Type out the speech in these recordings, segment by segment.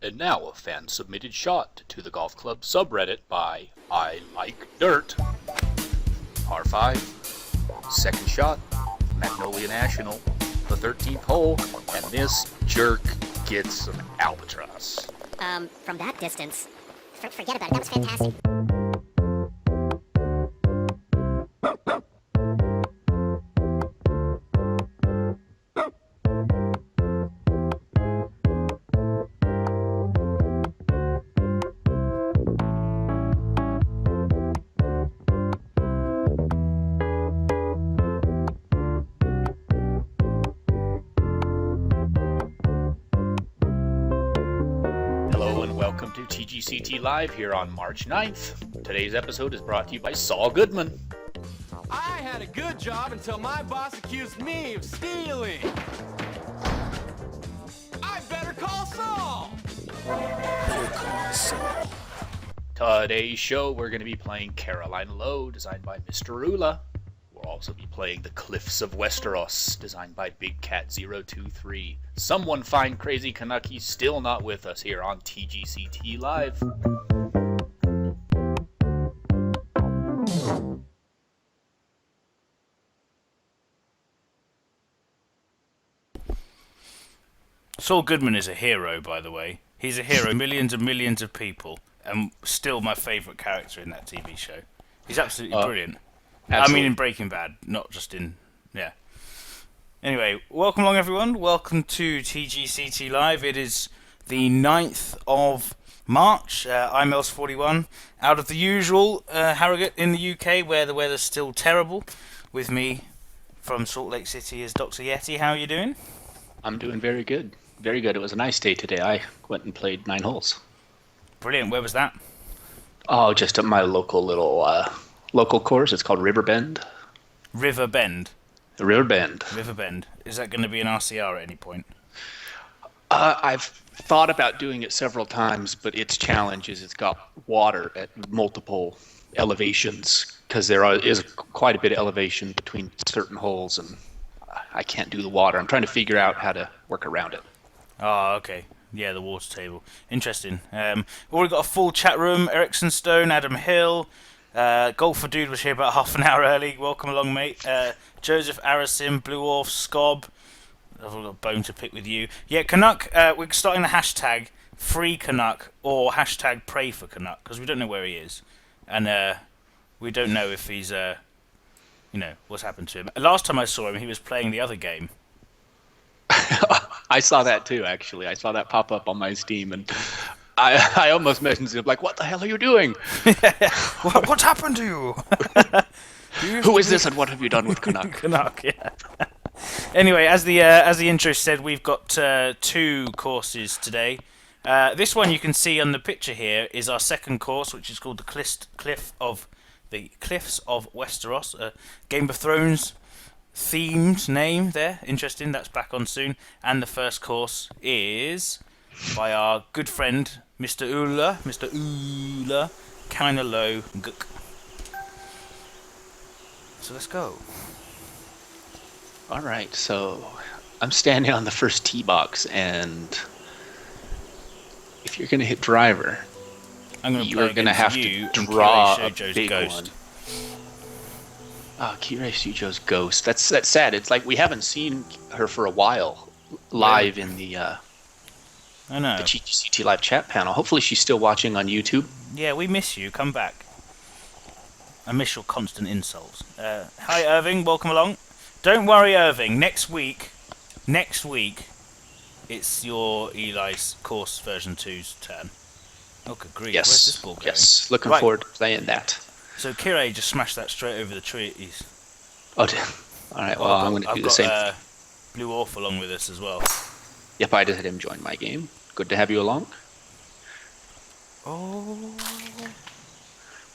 And now a fan-submitted shot to the golf club subreddit by I Like Dirt. Par 5, second shot, Magnolia National, the 13th hole, and this jerk gets an albatross. From that distance, forget about it, that was fantastic. Welcome to TGCT Live here on March 9th. Today's episode is brought to you by Saul Goodman. I had a good job until my boss accused me of stealing. I better call Saul. Today's show, we're going to be playing Carolina Low, designed by Mr. Ula. We'll also be playing The Cliffs of Westeros, designed by Big Cat 023. Someone find Crazy Canuck, he's still not with us here on TGCT Live. Saul Goodman is a hero, by the way. He's a hero, millions and millions of people, and still my favourite character in that TV show. He's absolutely brilliant. Absolutely. I mean in Breaking Bad, not just in... yeah. Anyway, welcome along everyone. Welcome to TGCT Live. It is the 9th of March. I'm Els41. Out of the usual Harrogate in the UK, where the weather's still terrible. With me from Salt Lake City is Dr. Yeti. How are you doing? I'm doing very good. Very good. It was a nice day today. I went and played 9 holes. Brilliant. Where was that? Oh, just at my local little local course. It's called Riverbend. Riverbend. Riverbend. Riverbend. Is that going to be an RCR at any point? I've thought about doing it several times, but its challenge is it's got water at multiple elevations because there is quite a bit of elevation between certain holes, and I can't do the water. I'm trying to figure out how to work around it. Oh, okay. Yeah, the water table. Interesting. We've already got a full chat room. Erickson Stone, Adam Hill. Golfer Dude was here about half an hour early. Welcome along, mate. Joseph Arasim, Blue Orf, Scob. I've got a bone to pick with you. Yeah, Canuck, we're starting the hashtag Free Canuck or hashtag Pray for Canuck because we don't know where he is. And we don't know if he's, what's happened to him. Last time I saw him, he was playing the other game. I saw that too, actually. I saw that pop up on my Steam, and I almost messaged him like, "What the hell are you doing? What's happened to you? Who is this, and what have you done with Canuck?" Canuck, yeah. Anyway, as the intro said, we've got 2 courses today. This one you can see on the picture here is our second course, which is called the Cliffs of Westeros, Game of Thrones themed name there. Interesting, that's back on soon. And the first course is by our good friend Mr. Ula, kinda low gook. So let's go. Alright, so I'm standing on the first tee box, and if you're going to hit driver, you're going to have to draw a big one. Kira Sujo's Ghost. That's sad. It's like we haven't seen her for a while live in the I know. the TGCT Live chat panel. Hopefully she's still watching on YouTube. Yeah, we miss you. Come back. I miss your constant insults. Hi, Irving. Welcome along. Don't worry, Irving. Next week, it's your Eli's course version 2's turn. Oh, good grief. Yes. Where's this ball going? Yes. Looking forward to playing that. So Kirei just smashed that straight over the trees. Oh, alright. Well, I'm going to do the same. I've got Blue Orf along with us as well. Yep, I just had him join my game. Good to have you along. Oh.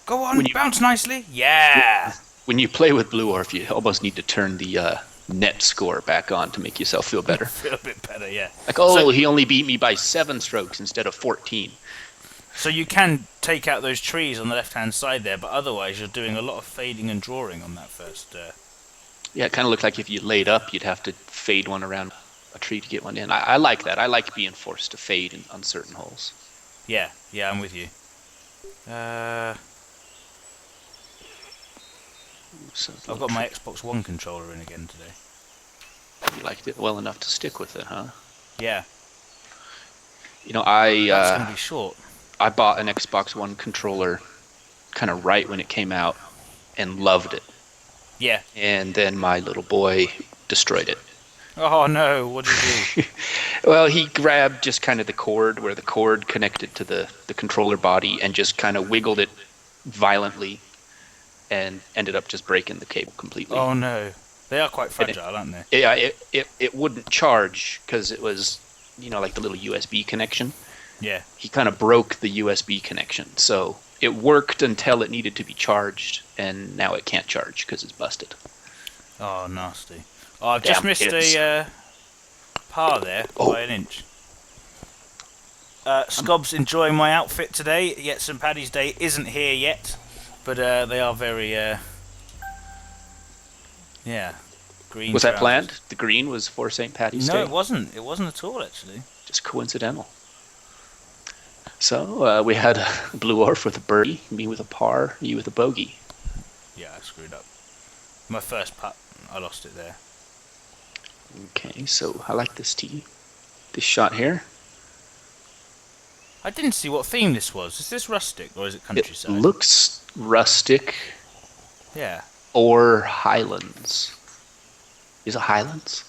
Go on, bounce nicely. Yeah. When you play with Blue Orf, you almost need to turn the net score back on to make yourself feel better. Feel a bit better, yeah. Like, he only beat me by 7 strokes instead of 14. So you can take out those trees on the left-hand side there, but otherwise you're doing a lot of fading and drawing on that first... Yeah, it kind of looked like if you laid up, you'd have to fade one around. a tree to get one in. I like that. I like being forced to fade in, on certain holes. Yeah, I'm with you. So I've got my Xbox One controller in again today. you liked it well enough to stick with it, huh? Yeah, You know, that's going to be short. I bought an Xbox One controller kind of right when it came out and loved it. Yeah. And then my little boy destroyed it. Oh no, what did you do? Well, he grabbed just kind of the cord where the cord connected to the controller body and just kind of wiggled it violently and ended up just breaking the cable completely. Oh no. They are quite fragile, aren't they? Yeah, it wouldn't charge because it was, like the little USB connection. Yeah. He kind of broke the USB connection. So it worked until it needed to be charged, and now it can't charge because it's busted. Oh, nasty. Oh, I've just missed kids. a par there by an inch. Scobb's enjoying my outfit today, yet St. Paddy's Day isn't here yet, but they are very, green. Was that trousers. planned? The green was for St. Paddy's Day? No, it wasn't. It wasn't at all, actually. Just coincidental. So we had Blue Orf with a birdie, me with a par, you with a bogey. Yeah, I screwed up. My first putt, I lost it there. Okay, so I like this tee. This shot here. I didn't see what theme this was. Is this rustic or is it countryside? It looks rustic Yeah. or Highlands. Is it Highlands?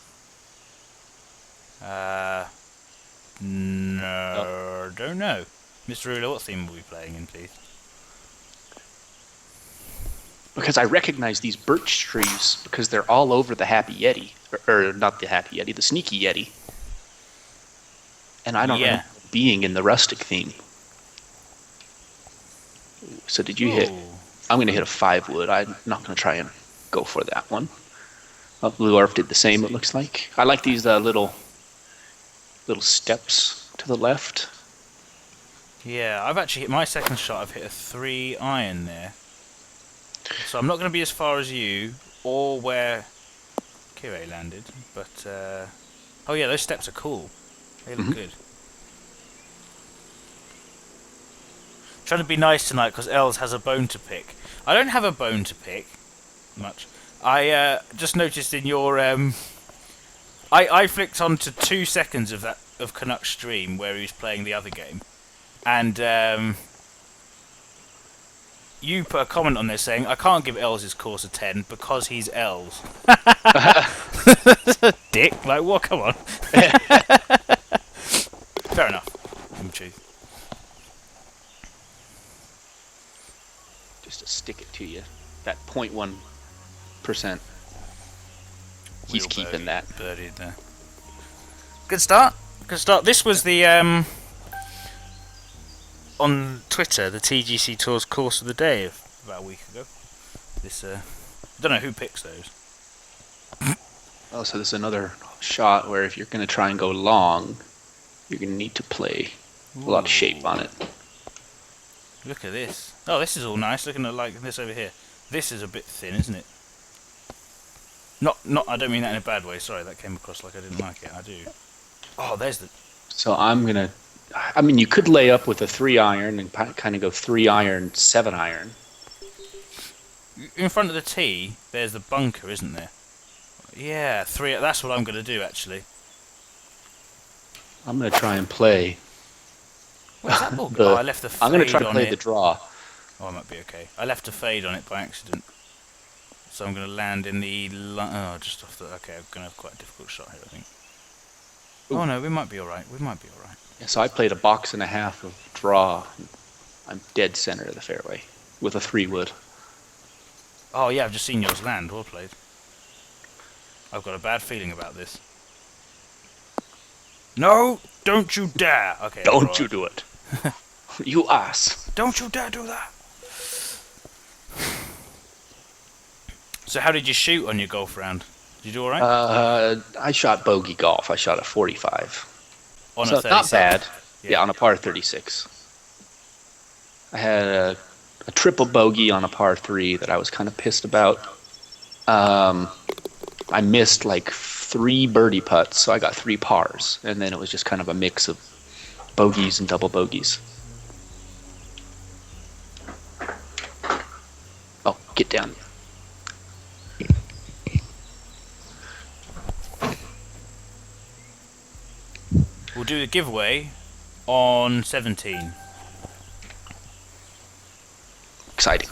No, don't know. Mr. Ruler, what theme will we be playing in, please? Because I recognize these birch trees because they're all over the Happy Yeti. Or not the Happy Yeti, the Sneaky Yeti. And I don't remember being in the rustic theme. So did you hit? I'm going to hit a 5-wood. I'm not going to try and go for that one. Blue Orf did the same, it looks like. I like these little steps to the left. Yeah, I've actually hit my second shot. I've hit a 3-iron there. So I'm not going to be as far as you or where Kire landed, but oh yeah, those steps are cool. They look good. Trying to be nice tonight because Els has a bone to pick. I don't have a bone to pick much. I just noticed in your I flicked on to 2 seconds of Canuck's stream where he was playing the other game, and you put a comment on there saying, I can't give Els his course a 10 because he's Els. Dick, like what? Come on. Fair enough. In truth. Just to stick it to you. That 0.1%. He's keeping that. Birdied there. Good start. Good start. This was the on Twitter, the TGC Tour's course of the day of about a week ago. This I don't know who picks those. Oh, so there's another shot where if you're going to try and go long, you're going to need to play a lot of shape on it. Look at this. Oh, this is all nice. Looking at like this over here. This is a bit thin, isn't it? Not. I don't mean that in a bad way. Sorry, that came across like I didn't like it. I do. Oh, there's the. So I'm going to. I mean, you could lay up with a 3-iron and kind of go 3-iron, 7-iron. In front of the tee, there's the bunker, isn't there? Yeah, 3. That's what I'm going to do, actually. I'm going to try and play. Where's that ball? Oh, I left the fade I'm going to try to on play it. the draw. Oh, I might be okay. I left a fade on it by accident. So I'm going to land in the... Oh, just off the... Okay, I'm going to have quite a difficult shot here, I think. Oh, no, we might be alright. We might be alright. Yeah, so I played a box and a half of draw. I'm dead center of the fairway with a 3-wood. Oh, yeah, I've just seen yours land. Well played. I've got a bad feeling about this. No! Don't you dare! Okay. Don't you do it. You ass. Don't you dare do that! So how did you shoot on your golf round? Did you do alright? I shot bogey golf. I shot a 45. On So a 37? not bad. Yeah. Yeah, on a par 36. I had a triple bogey on a par 3 that I was kind of pissed about. I missed like 3 birdie putts, so I got 3 pars, and then it was just kind of a mix of bogeys and double bogeys. Oh, get down. We'll do the giveaway on 17. Exciting.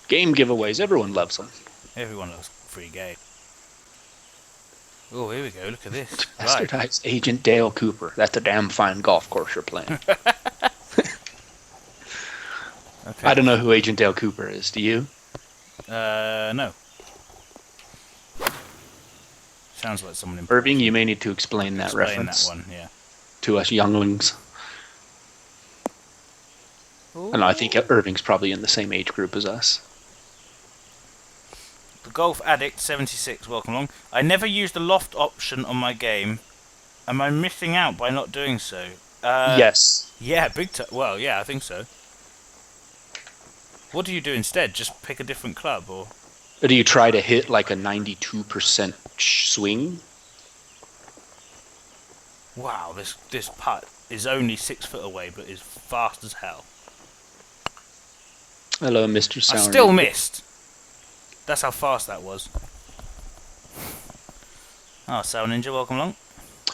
Game giveaways, everyone loves them. Everyone loves free game. Oh, here we go. Look at this. Right. Bastardized Agent Dale Cooper. That's a damn fine golf course you're playing. Okay. I don't know who Agent Dale Cooper is. Do you? No. Sounds like someone in Irving, you may need to explain that reference that one, yeah. to us younglings. And I think Irving's probably in the same age group as us. The Golf Addict 76, welcome along. I never used the loft option on my game. Am I missing out by not doing so? Yes. Yeah, big time. Well, yeah, I think so. What do you do instead? Just pick a different club, or? Or do you try to hit like a 92% swing? Wow, this putt is only 6 foot away, but is fast as hell. Hello, Mr. Sour. I still missed. That's how fast that was. Oh, Sour Ninja, welcome along.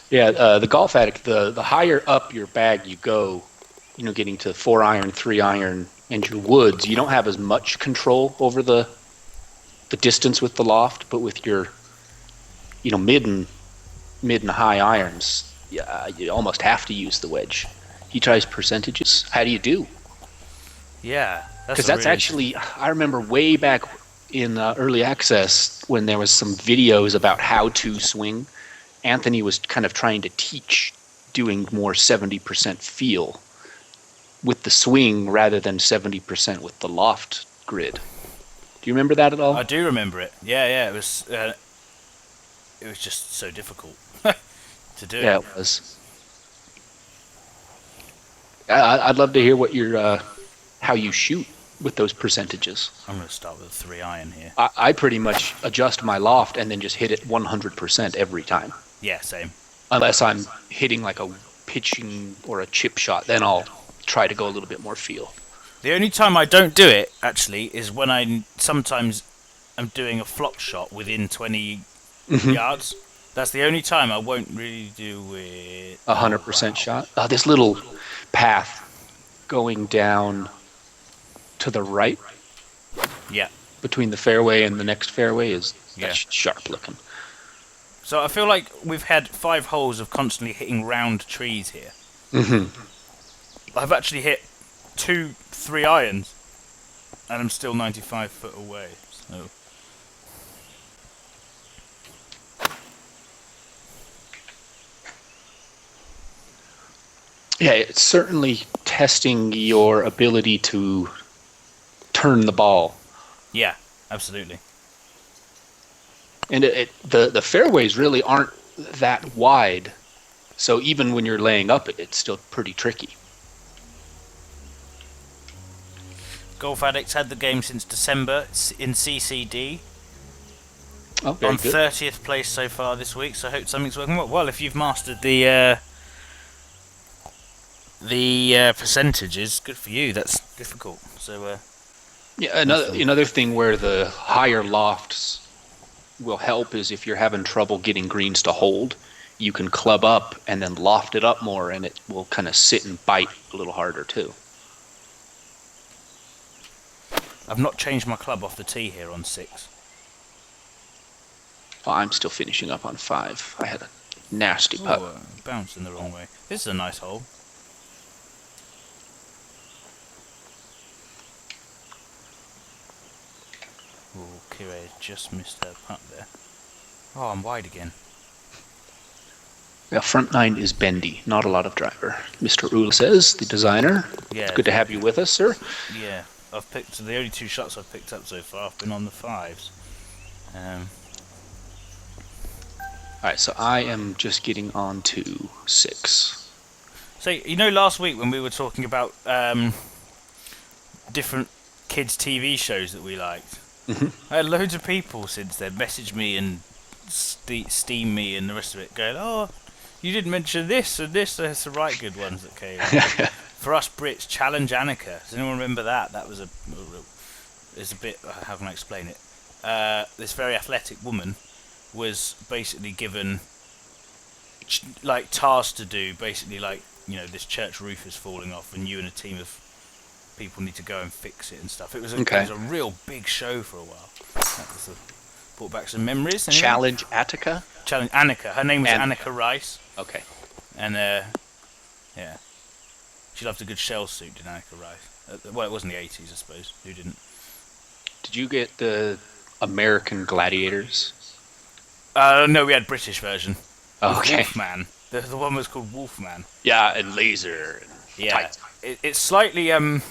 Yeah, the Golf Addict, the higher up your bag you go, getting to 4 iron, 3 iron, and your woods, you don't have as much control over the distance with the loft, but with your, mid and high irons, yeah, you almost have to use the wedge. He tries percentages. How do you do? Yeah, because that's really actually, I remember way back in early access when there was some videos about how to swing. Anthony was kind of trying to teach doing more 70% feel with the swing rather than 70% with the loft grid. Do you remember that at all? I do remember it. Yeah, it was just so difficult to do. Yeah, it was. I'd love to hear what your how you shoot with those percentages. I'm going to start with a 3 iron here. I pretty much adjust my loft and then just hit it 100% every time. Yeah, same. Unless I'm hitting like a pitching or a chip shot, then I'll try to go a little bit more feel. The only time I don't do it, actually, is when I'm doing a flop shot within 20 yards. That's the only time I won't really do it. 100% shot. This little path going down to the right. Yeah. Between the fairway and the next fairway is Yeah. sharp looking. So I feel like we've had 5 holes of constantly hitting round trees here. I've actually hit 2 3 irons, and I'm still 95 foot away. So. Yeah, it's certainly testing your ability to turn the ball. Yeah, absolutely. And the fairways really aren't that wide, so even when you're laying up it, it's still pretty tricky. Golf Addicts had the game since December in CCD. Oh, very on good. 30th place so far this week, so I hope something's working well. Well, if you've mastered the percentages, good for you. That's difficult. So Yeah, another thing where the higher lofts will help is if you're having trouble getting greens to hold, you can club up and then loft it up more, and it will kind of sit and bite a little harder too. I've not changed my club off the tee here on 6. Well, I'm still finishing up on 5. I had a nasty putt. Bounced in the wrong way. This is a nice hole. Oh, Kira just missed her putt there. Oh, I'm wide again. Yeah, front 9 is bendy, not a lot of driver. Mr. Ula says, the designer. Yeah. It's good to have you with us, sir. Yeah, I've picked the only 2 shots I've picked up so far. I've been on the 5s. Alright, so I am just getting on to 6. So, last week when we were talking about different kids' TV shows that we liked, I had loads of people since then message me and steam me and the rest of it, going, "Oh, you didn't mention this and this." There's some right good ones that came. For us Brits, Challenge Annika. Does anyone remember that? That was it's a bit. How can I explain it? This very athletic woman was basically given like tasks to do. Basically, like, this church roof is falling off, and you and a team of people need to go and fix it and stuff. It was a real big show for a while. That was brought back some memories. Anyway. Challenge Attica? Challenge Annika. Her name was Annika Rice. Okay. And yeah, she loved a good shell suit, did Annika Rice? Well, it was in the 80s, I suppose. Who didn't? Did you get the American Gladiators? No, we had British version. Okay. Wolfman. The one was called Wolfman. Yeah, and Laser. And Yeah. It's slightly some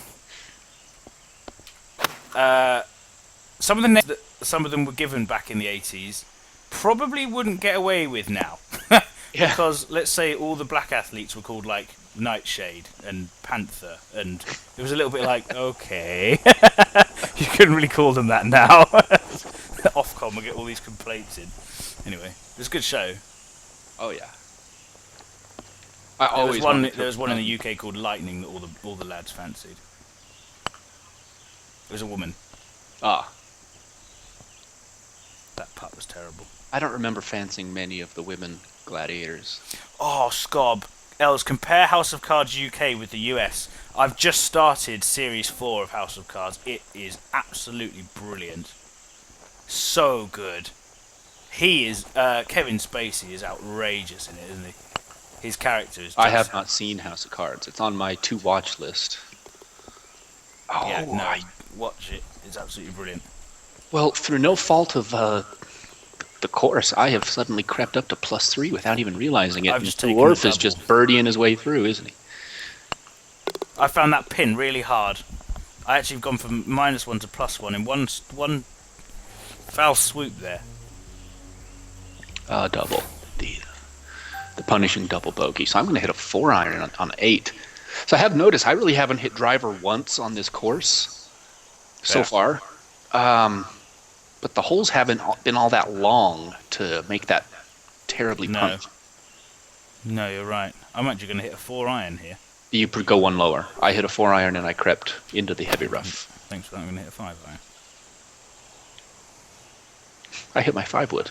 of the names that some of them were given back in the 80s probably wouldn't get away with now. Yeah. Because let's say all the black athletes were called like Nightshade and Panther, and it was a little bit like, okay, you couldn't really call them that now. Ofcom will get all these complaints in. Anyway, it was a good show. Oh yeah. There was one in the UK called Lightning that all the lads fancied. It was a woman. Ah. That part was terrible. I don't remember fancying many of the women gladiators. Oh, Scob. Els, compare House of Cards UK with the US. I've just started Series 4 of House of Cards. It is absolutely brilliant. So good. He is... Kevin Spacey is outrageous in it, isn't he? His character is just... I have not seen House of Cards. It's on my to-watch list. Oh, yeah, no, watch it. It's absolutely brilliant. Well, through no fault of the course, I have suddenly crept up to +3 without even realizing it. I've just taken Dwarf the is just double. birdieing his way through, isn't he? I found that pin really hard. I actually have gone from -1 to +1 in one foul swoop there. Double. The punishing double bogey. So I'm going to hit a 4-iron on 8. So I have noticed I really haven't hit driver once on this course so far. But the holes haven't been all that long to make that terribly punch. No, you're right. I'm actually going to hit a 4-iron here. You could go one lower. I hit a 4-iron and I crept into the heavy rough. Thanks for that. I'm going to hit a 5-iron. I hit my 5-wood.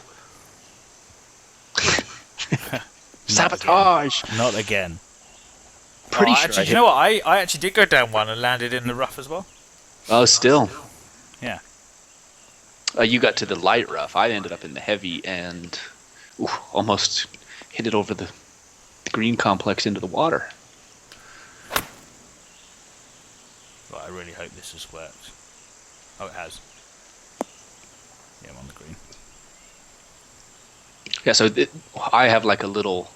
Sabotage! Not again. Pretty sure. Actually, you know what? I actually did go down one and landed in the rough as well. Oh, still. Yeah. You got to the light rough. I ended up in the heavy and almost hit it over the green complex into the water. Right, I really hope this has worked. Oh, it has. Yeah, I'm on the green. Yeah, so I have like a little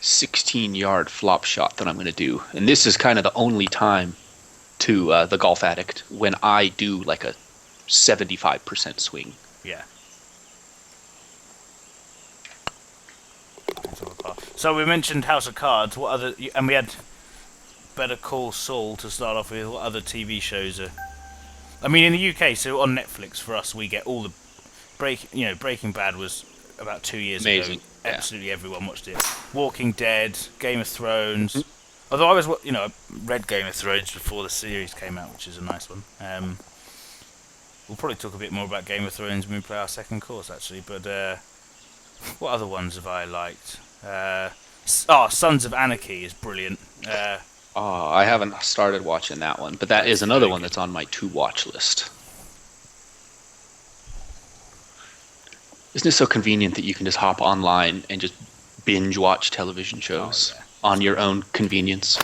16-yard flop shot that I'm going to do. And this is kind of the only time to the Golf Addict when I do like a 75% swing. Yeah. So we mentioned House of Cards. What other? And we had Better Call Saul to start off with. What other TV shows are? I mean, in the UK, so on Netflix for us, we get all the Breaking Bad was about 2 years Amazing. ago. Yeah. Absolutely everyone watched it. Walking Dead, Game of Thrones. Although I was, read Game of Thrones before the series came out, which is a nice one. We'll probably talk a bit more about Game of Thrones when we play our second course, actually. But what other ones have I liked? Sons of Anarchy is brilliant. I haven't started watching that one, but that is another one that's on my to-watch list. Isn't it so convenient that you can just hop online and just binge watch television shows on your own convenience?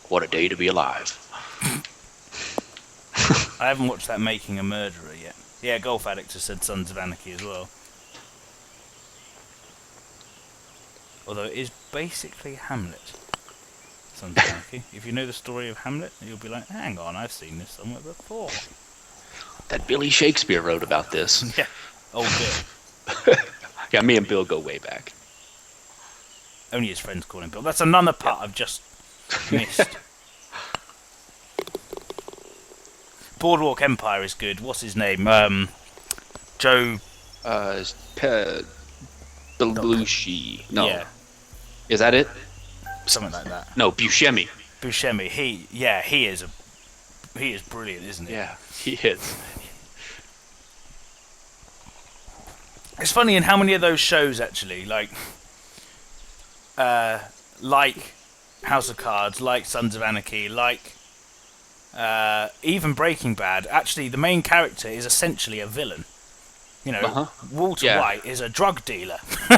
What a day to be alive. I haven't watched that Making a Murderer yet. Yeah, Golf Addict has said Sons of Anarchy as well. Although it is basically Hamlet. Sons of Anarchy. If you know the story of Hamlet, you'll be like, hang on, I've seen this somewhere before. That Billy Shakespeare wrote about this. Yeah. Oh, Bill. Yeah, me and Bill go way back. Only his friends call him Bill. That's another part I've just missed. Boardwalk Empire is good. What's his name? Joe. Belushi. No. Yeah, Is that it? something like that. No, Buscemi. Buscemi. He is brilliant, isn't he? Yeah, he is. It's funny in how many of those shows actually, like House of Cards, like Sons of Anarchy, like even Breaking Bad. Actually, the main character is essentially a villain. You know, Walter Yeah. White is a drug dealer.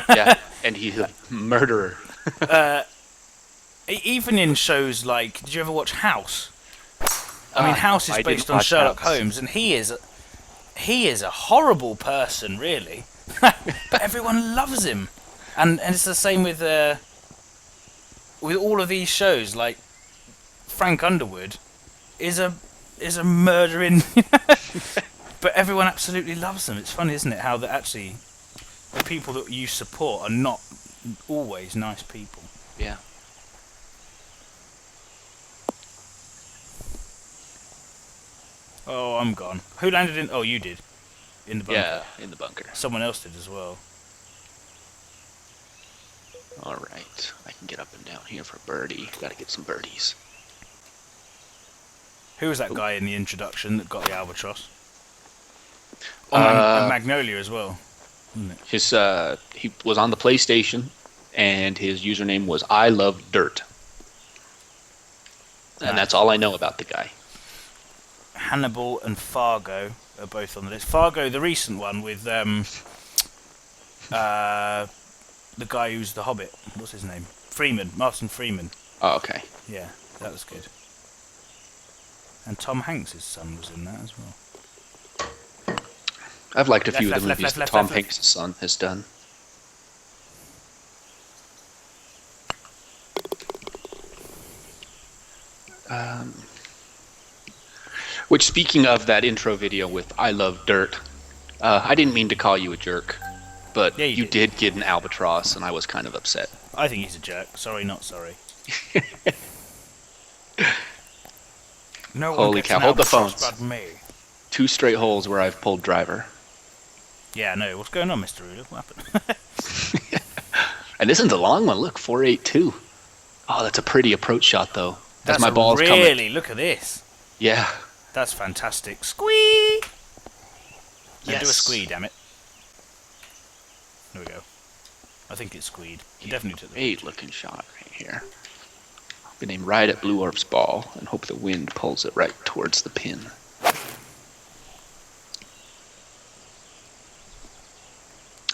Yeah, and he's a murderer. Even in shows like, did you ever watch House? I mean, House is I based didn't on watch Sherlock House. Holmes, and he is a horrible person, really. But everyone loves him, and it's the same with all of these shows. Like Frank Underwood is a murdering, but everyone absolutely loves them. It's funny, isn't it? How that actually the people that you support are not always nice people. Yeah. Oh, I'm gone. Who landed in? Oh, you did. In the bunker. Yeah, in the bunker. Someone else did as well. All right, I can get up and down here for birdie. Got to get some birdies. Who was that guy in the introduction that got the albatross? Oh, and Magnolia as well. His he was on the PlayStation, and his username was I Love Dirt. And that's all I know about the guy. Hannibal and Fargo are both on the list. Fargo, the recent one with the guy who's the Hobbit. What's his name? Martin Freeman. Oh, okay. Yeah, that was good. And Tom Hanks' son was in that as well. I've liked a few Left, of the left, movies left, that left, Tom left. Hanks' son has done. Which, speaking of that intro video with I Love Dirt, I didn't mean to call you a jerk, but Yeah, you you did get an albatross, and I was kind of upset. I think he's a jerk. Sorry, not sorry. No one Holy gets cow, an hold the albatross phones. but me. 2 straight holes where I've pulled driver. Yeah, no. What's going on, Mr. Ruler? What happened? And this is a long one. Look, 482. Oh, that's a pretty approach shot, though. That's my a balls coming. really, look at this. Yeah. That's fantastic. Squee! Now do a Yes. squee, damn it. There we go. I think it's squeed. He definitely took the Great looking shot right here. I'm gonna aim right at Blue Orb's ball and hope the wind pulls it right towards the pin.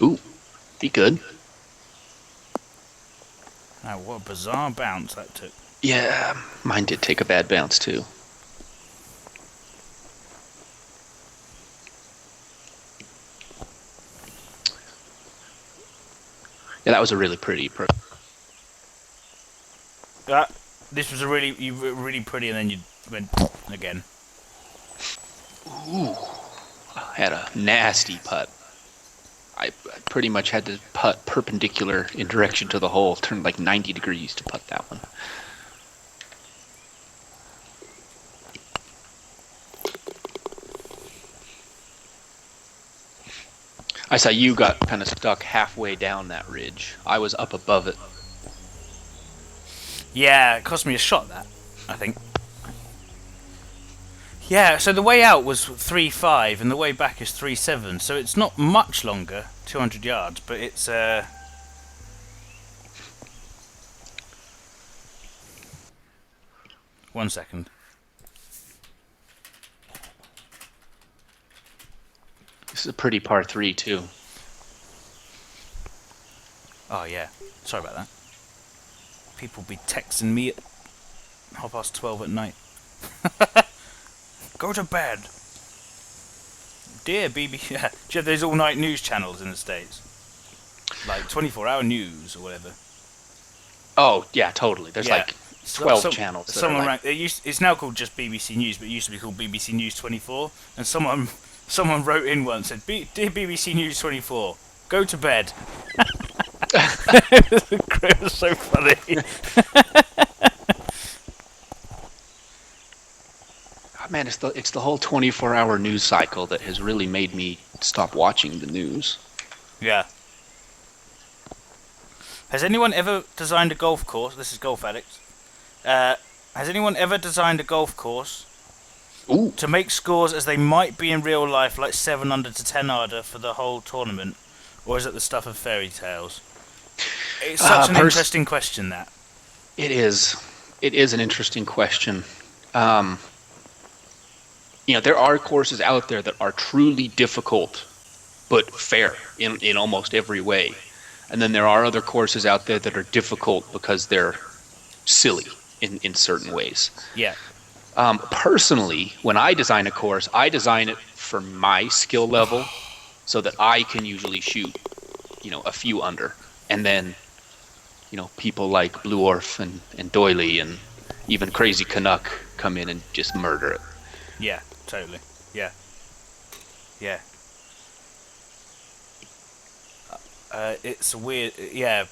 Ooh, be good. Now, what a bizarre bounce that took. Yeah, mine did take a bad bounce too. Yeah, that was a really pretty approach. This was you were really pretty, and then you went again. Ooh, I had a nasty putt. I pretty much had to putt perpendicular in direction to the hole, turned like 90 degrees to putt that one. I saw you got kind of stuck halfway down that ridge. I was up above it. Yeah, it cost me a shot, that, I think. Yeah, so the way out was 3.5 and the way back is 3.7, so it's not much longer, 200 yards, but it's 1 second. This is a pretty par 3 too. Oh yeah, sorry about that. People be texting me at 12:30 at night. Go to bed. Dear BBC. Yeah. Do you have those all-night news channels in the States? Like 24-hour news or whatever. Oh, yeah, totally. There's Yeah. like 12 channels. That are like, it's now called just BBC News, but it used to be called BBC News 24. And someone wrote in once and said, "Dear BBC News 24, go to bed." It was so funny. oh, man, it's the whole 24-hour news cycle that has really made me stop watching the news. Yeah. Has anyone ever designed a golf course? This is Golf Addict. Has anyone ever designed a golf course Ooh. to make scores as they might be in real life, like 7 under to 10 under for the whole tournament? Or is it the stuff of fairy tales? It's such an interesting question, that. It is. It is an interesting question. There are courses out there that are truly difficult, but fair in almost every way. And then there are other courses out there that are difficult because they're silly in certain ways. Yeah. Personally, when I design a course, I design it for my skill level so that I can usually shoot, a few under. And then, people like Blue Orf and Doily and even Crazy Canuck come in and just murder it. Yeah, totally. Yeah. Yeah. It's weird. Yeah.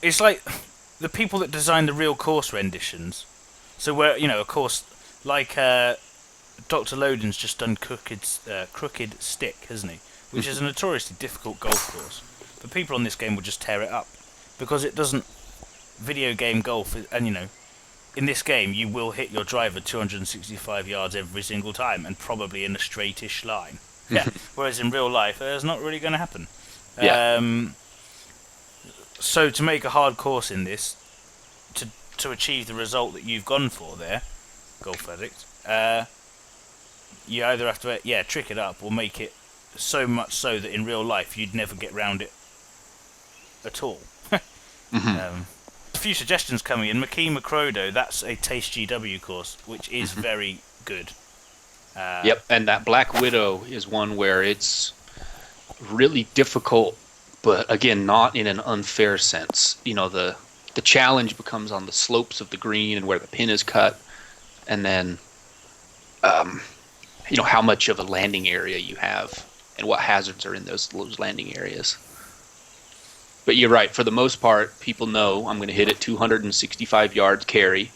It's like the people that design the real course renditions. So where, a course like Dr. Loden's just done Crooked Stick, hasn't he? Which is a notoriously difficult golf course. But people on this game will just tear it up because it doesn't video game golf, and in this game you will hit your driver 265 yards every single time and probably in a straightish line. Yeah. Whereas in real life, it's not really going to happen. Yeah. So to make a hard course in this, to achieve the result that you've gone for there, Golf Addict, you either have to trick it up or make it so much so that in real life you'd never get round it at all. A few suggestions coming in. McKee McCrodo, that's a Taste GW course, which is very good. Yep, and that Black Widow is one where it's really difficult, but again, not in an unfair sense. The challenge becomes on the slopes of the green and where the pin is cut, and then how much of a landing area you have and what hazards are in those landing areas. But you're right, for the most part, people know I'm going to hit it 265 yards carry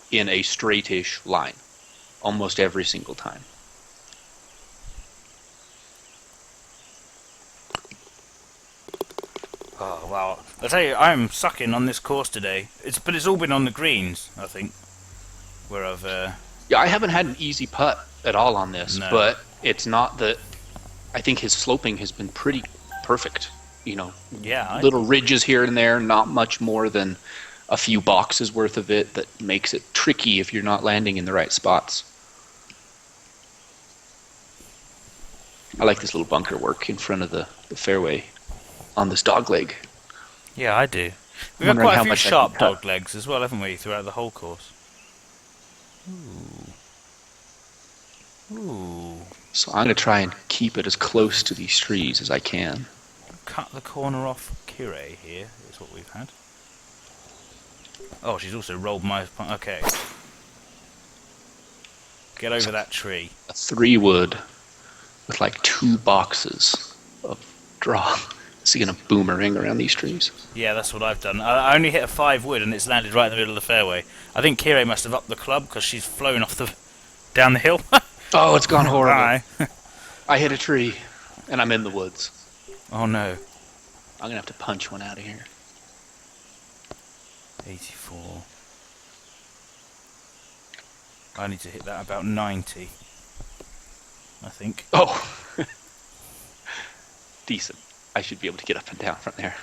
in a straightish line almost every single time. Oh wow! I tell you, I'm sucking on this course today. But it's all been on the greens, I think. Where I've Yeah, I haven't had an easy putt at all on this, No. but it's not that. I think his sloping has been pretty perfect. yeah, Little ridges here and there, not much more than a few boxes worth of it that makes it tricky if you're not landing in the right spots. I like this little bunker work in front of the fairway on this dog leg. yeah, I do. We've got Wondering quite how a few much I sharp can cut. dog legs as well, haven't we, throughout the whole course? Ooh. So I'm going to try and keep it as close to these trees as I can. Cut the corner off Kire here, is what we've had. Oh, she's also rolled my... Okay. Get over that tree. A 3-wood with like 2 boxes of draw. Is he going to boomerang around these trees? Yeah, that's what I've done. I only hit a 5-wood and it's landed right in the middle of the fairway. I think Kire must have upped the club because she's flown off down the hill. Oh, it's gone horrible. Bye. I hit a tree and I'm in the woods. Oh no. I'm going to have to punch one out of here. 84. I need to hit that about 90. I think. Oh! Decent. I should be able to get up and down from there.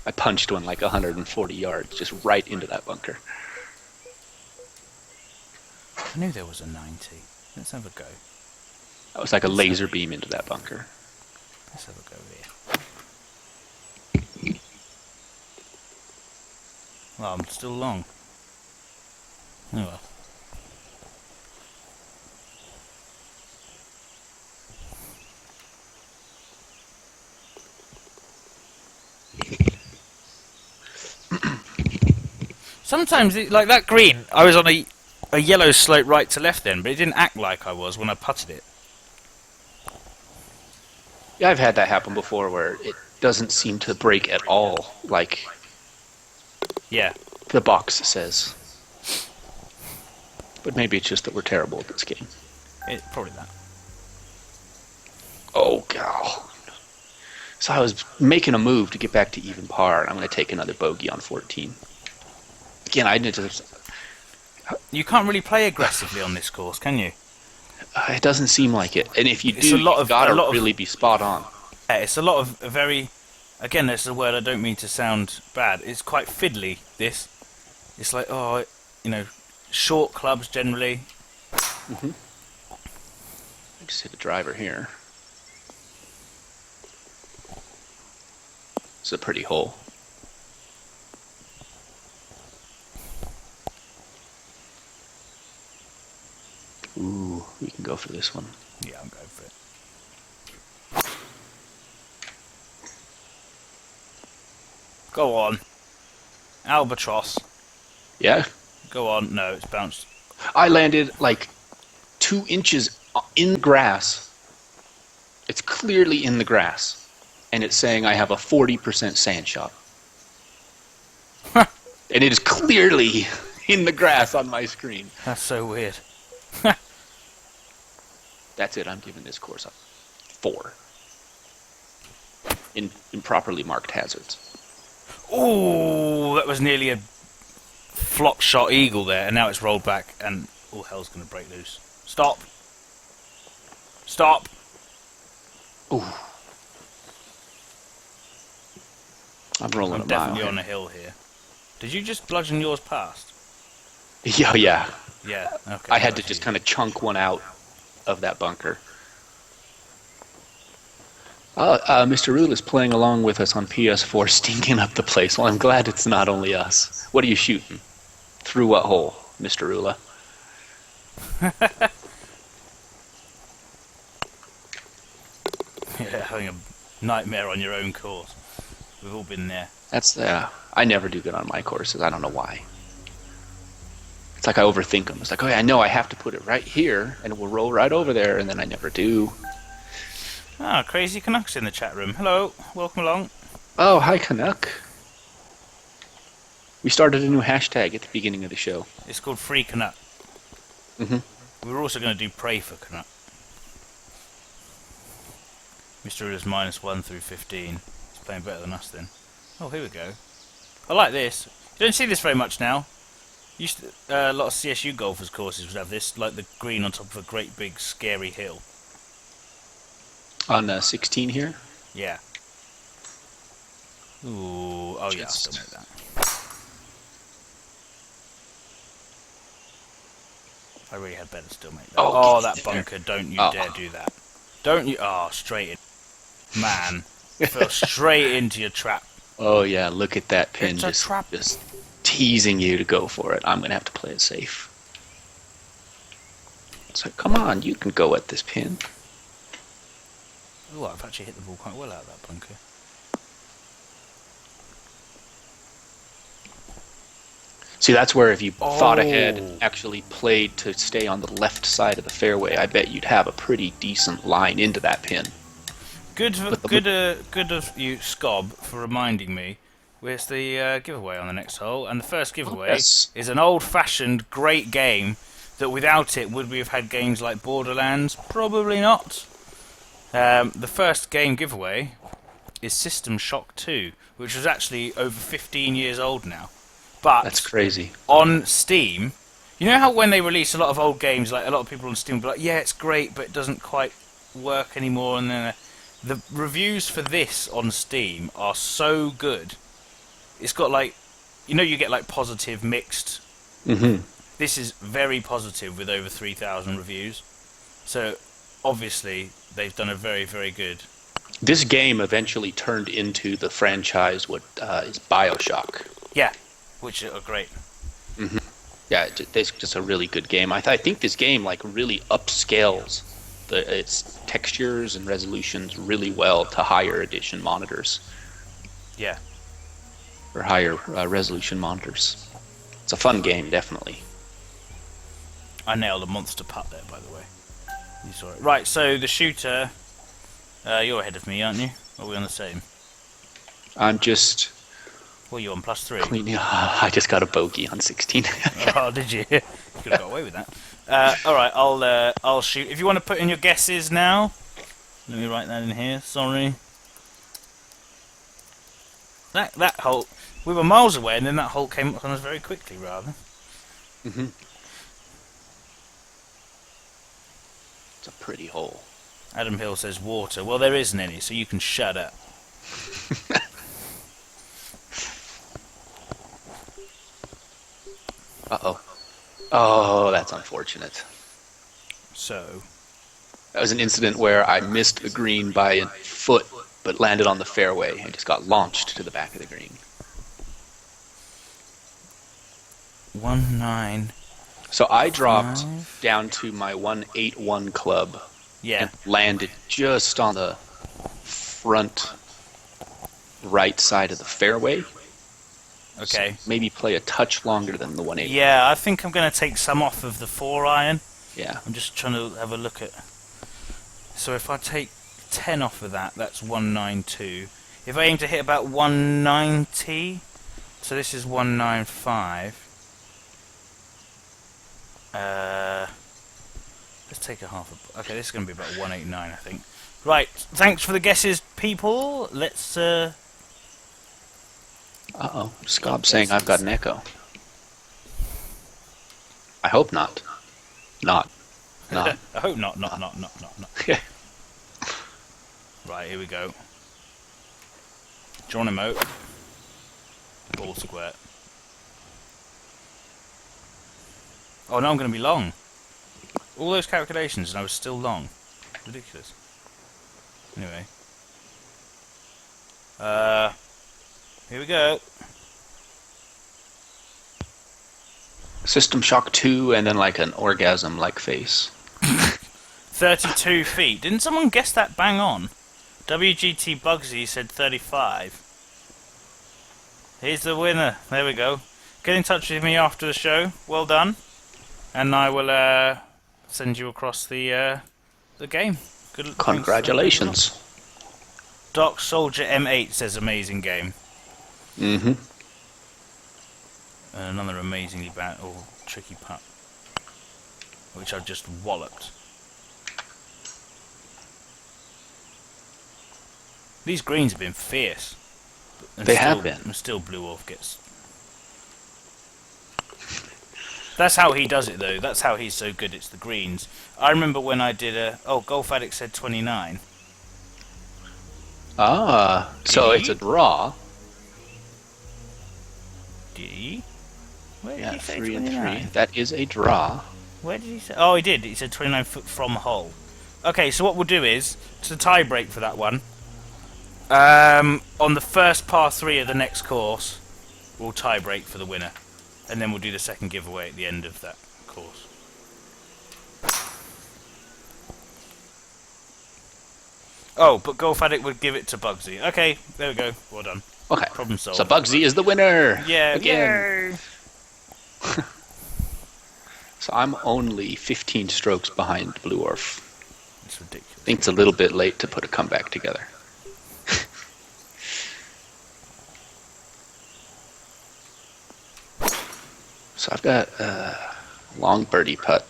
I punched one like 140 yards, just right into that bunker. I knew there was a 90. Let's have a go. That was like a laser beam into that bunker. Let's have a go here. Well, I'm still long. Oh well. Sometimes, like that green, I was on a yellow slope right to left then, but it didn't act like I was when I putted it. Yeah, I've had that happen before where it doesn't seem to break at all, like Yeah. the box says. But maybe it's just that we're terrible at this game. Probably that. Oh, God. So I was making a move to get back to even par, and I'm going to take another bogey on 14. Again, I need to... You can't really play aggressively on this course, can you? It doesn't seem like it. And if you It's do, a lot you've of- got a to lot of- really be spot on. Yeah, it's a lot of very... Again, that's a word I don't mean to sound bad. It's quite fiddly, this. It's like, oh, you know, short clubs generally. I just hit a driver here. It's a pretty hole. Ooh, we can go for this one. Yeah, I'm going for it. Go on. Albatross. Yeah? Go on. No, it's bounced. I landed like 2 inches in the grass. It's clearly in the grass. And it's saying I have a 40% sand shot. And it is clearly in the grass on my screen. That's so weird. That's it. I'm giving this course a 4. In improperly marked hazards. Ooh, that was nearly a flop shot eagle there, and now it's rolled back, and all hell's going to break loose. Stop. Stop. Ooh. I'm rolling I'm a definitely mile on a hill here. Did you just bludgeon yours past? here. Yeah. Yeah, okay. I had to just kind of chunk one out of that bunker. Mr. Rule is playing along with us on PS4, stinking up the place. Well, I'm glad it's not only us. What are you shooting? Through what hole, Mr. Rula? Yeah, having a nightmare on your own course. We've all been there. That's I never do good on my courses. I don't know why. It's like I overthink them. It's like, oh yeah, I know I have to put it right here, and it will roll right over there, and then I never do. Ah, Crazy Canucks in the chat room. Hello, welcome along. Oh, hi, Canuck. We started a new hashtag at the beginning of the show. It's called Free Canuck. Mhm. We were also going to do Pray for Canuck. Mr. Ruler's -1 through 15. He's playing better than us then. Oh, here we go. I like this. You don't see this very much now. A lot of CSU golfers' courses would have this, like the green on top of a great big scary hill. On 16 here? Yeah. Ooh, oh yeah, I'll still make that. I really had better still make that. Oh, that bunker, don't you dare do that. Don't you? Oh, straight in. Man, fell straight into your trap. Oh yeah, look at that pin It's a trap. just teasing you to go for it. I'm gonna have to play it safe. So come on, you can go at this pin. Oh, I've actually hit the ball quite well out of that bunker. See, that's where if you thought ahead Oh. and actually played to stay on the left side of the fairway, I bet you'd have a pretty decent line into that pin. Good of you, Scob, for reminding me. Where's the giveaway on the next hole? And the first giveaway Yes. is an old-fashioned great game that without it, would we have had games like Borderlands? Probably not. The first game giveaway is System Shock 2, which was actually over 15 years old now. But That's crazy. on Steam, you know how when they release a lot of old games, like a lot of people on Steam will be like, yeah, it's great, but it doesn't quite work anymore, and then the reviews for this on Steam are so good. It's got like, you get like positive, mixed. Mm-hmm. This is very positive with over 3,000 reviews. So obviously they've done a very, very good. This game eventually turned into the franchise what is BioShock. Yeah, which are great. Yeah, it's just a really good game. I think this game like really upscales its textures and resolutions really well to higher edition monitors Yeah. or higher resolution monitors. It's a fun game, definitely. I nailed a monster putt there, by the way. You saw it. Right, so the shooter, you're ahead of me, aren't you? Or are we on the same? I'm just Well, you're on +3. cleaning. I just got a bogey on 16. Oh, did you? Could have got away with that. All right, I'll shoot. If you want to put in your guesses now, let me write that in here. Sorry. That hole, we were miles away, and then that hole came up on us very quickly, rather. Mm-hmm. It's a pretty hole. Adam Hill says water. Well, there isn't any, so you can shut up. Uh-oh. Oh, that's unfortunate. So, That was an incident where I missed the green by a foot, but landed on the fairway and just got launched to the back of the green. 1-9. So I dropped 5. down to my 181 club Yeah. and landed just on the front right side of the fairway. Okay. So maybe play a touch longer than the 180. Yeah, I think I'm going to take some off of the 4-iron. Yeah. I'm just trying to have a look at... So if I take 10 off of that, that's 192. If I aim to hit about 190, so this is 195. Let's take a half. Okay, this is going to be about 189, I think. Right, thanks for the guesses, people. Let's. Uh-oh. Scob saying I've got an echo. I hope not. Not. I hope not. Yeah. Right, here we go. Drawn emote. Ball squirt. Oh, no, I'm going to be long. All those calculations and I was still long. Ridiculous. Anyway. Here we go. System Shock 2 and then like an orgasm-like face. 32 feet. Didn't someone guess that bang on? WGT Bugsy said 35. Here's the winner. There we go. Get in touch with me after the show. Well done. And I will send you across the game. Good. Congratulations. Doc Soldier M8 says amazing game. Mm-hmm. And another amazingly bad or tricky putt, which I've just walloped. These greens have been fierce. And They still, have been. And still Blue Wolf gets... That's how he does it, though. That's how he's so good. It's the greens. I remember when I did a... Oh, Golf Addict said 29. Ah, so it's a draw. Did he? Where did Yeah, he say 3 and 29? 3. That is a draw. Where did he say? Oh, he did. He said 29 foot from hole. Okay, so what we'll do is, to tie break for that one, on the first par 3 of the next course, we'll tie break for the winner. And then we'll do the second giveaway at the end of that course. Oh, but Golf Addict would give it to Bugsy. Okay, there we go. Well done. Okay. Problem solved. So Bugsy is the winner. Yeah, Again. yay! So I'm only 15 strokes behind Blue Orf. It's ridiculous. I think it's a little bit late to put a comeback together. So I've got a long birdie putt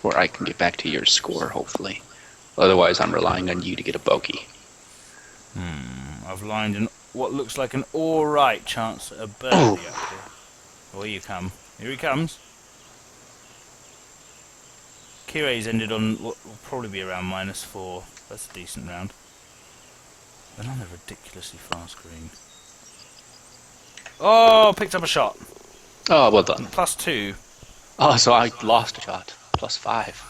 where I can get back to your score, hopefully. Otherwise, I'm relying on you to get a bogey. I've lined in what looks like an alright chance at a birdie up here. Oh, here you come. Here he comes. Kirei's ended on what will probably be around -4. That's a decent round. And on a ridiculously fast green. Oh, picked up a shot. Oh, well done. +2. Oh, so I lost a shot. +5.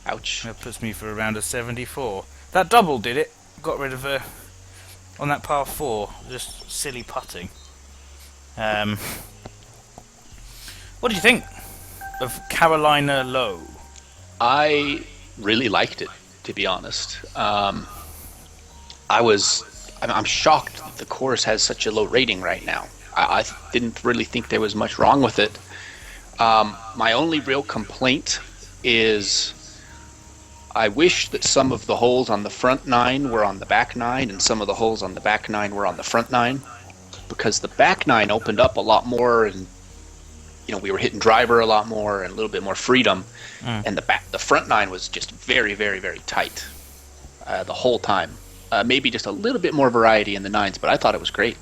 Ouch. That puts me for around a 74. That double did it. Got rid of a... On that par 4. Just silly putting. What did you think of Carolina Low? I really liked it, to be honest. I'm shocked that the course has such a low rating right now. I didn't really think there was much wrong with it. My only real complaint is I wish that some of the holes on the front 9 were on the back 9 and some of the holes on the back 9 were on the front 9, because the back 9 opened up a lot more and we were hitting driver a lot more and a little bit more freedom, and the front nine was just very, very, very tight the whole time. Maybe just a little bit more variety in the nines, but I thought it was great.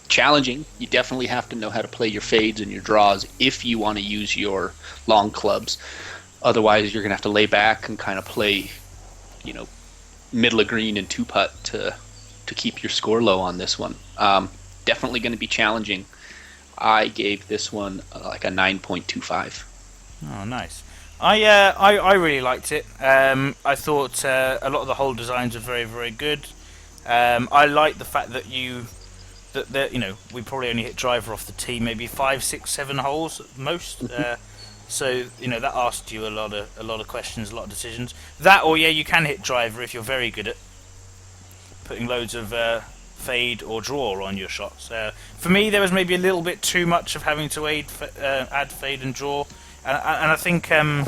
Challenging. You definitely have to know how to play your fades and your draws if you want to use your long clubs. Otherwise, you're going to have to lay back and kind of play, middle of green and two putt to keep your score low on this one. Definitely going to be challenging. I gave this one like a 9.25. Oh, nice. I really liked it. I thought a lot of the hole designs are very, very good. I like the fact that we probably only hit driver off the tee maybe 5, 6, 7 holes at most. So that asked you a lot of questions, a lot of decisions. That, or you can hit driver if you're very good at putting loads of fade or draw on your shots. For me, there was maybe a little bit too much of having to add fade and draw, and I think I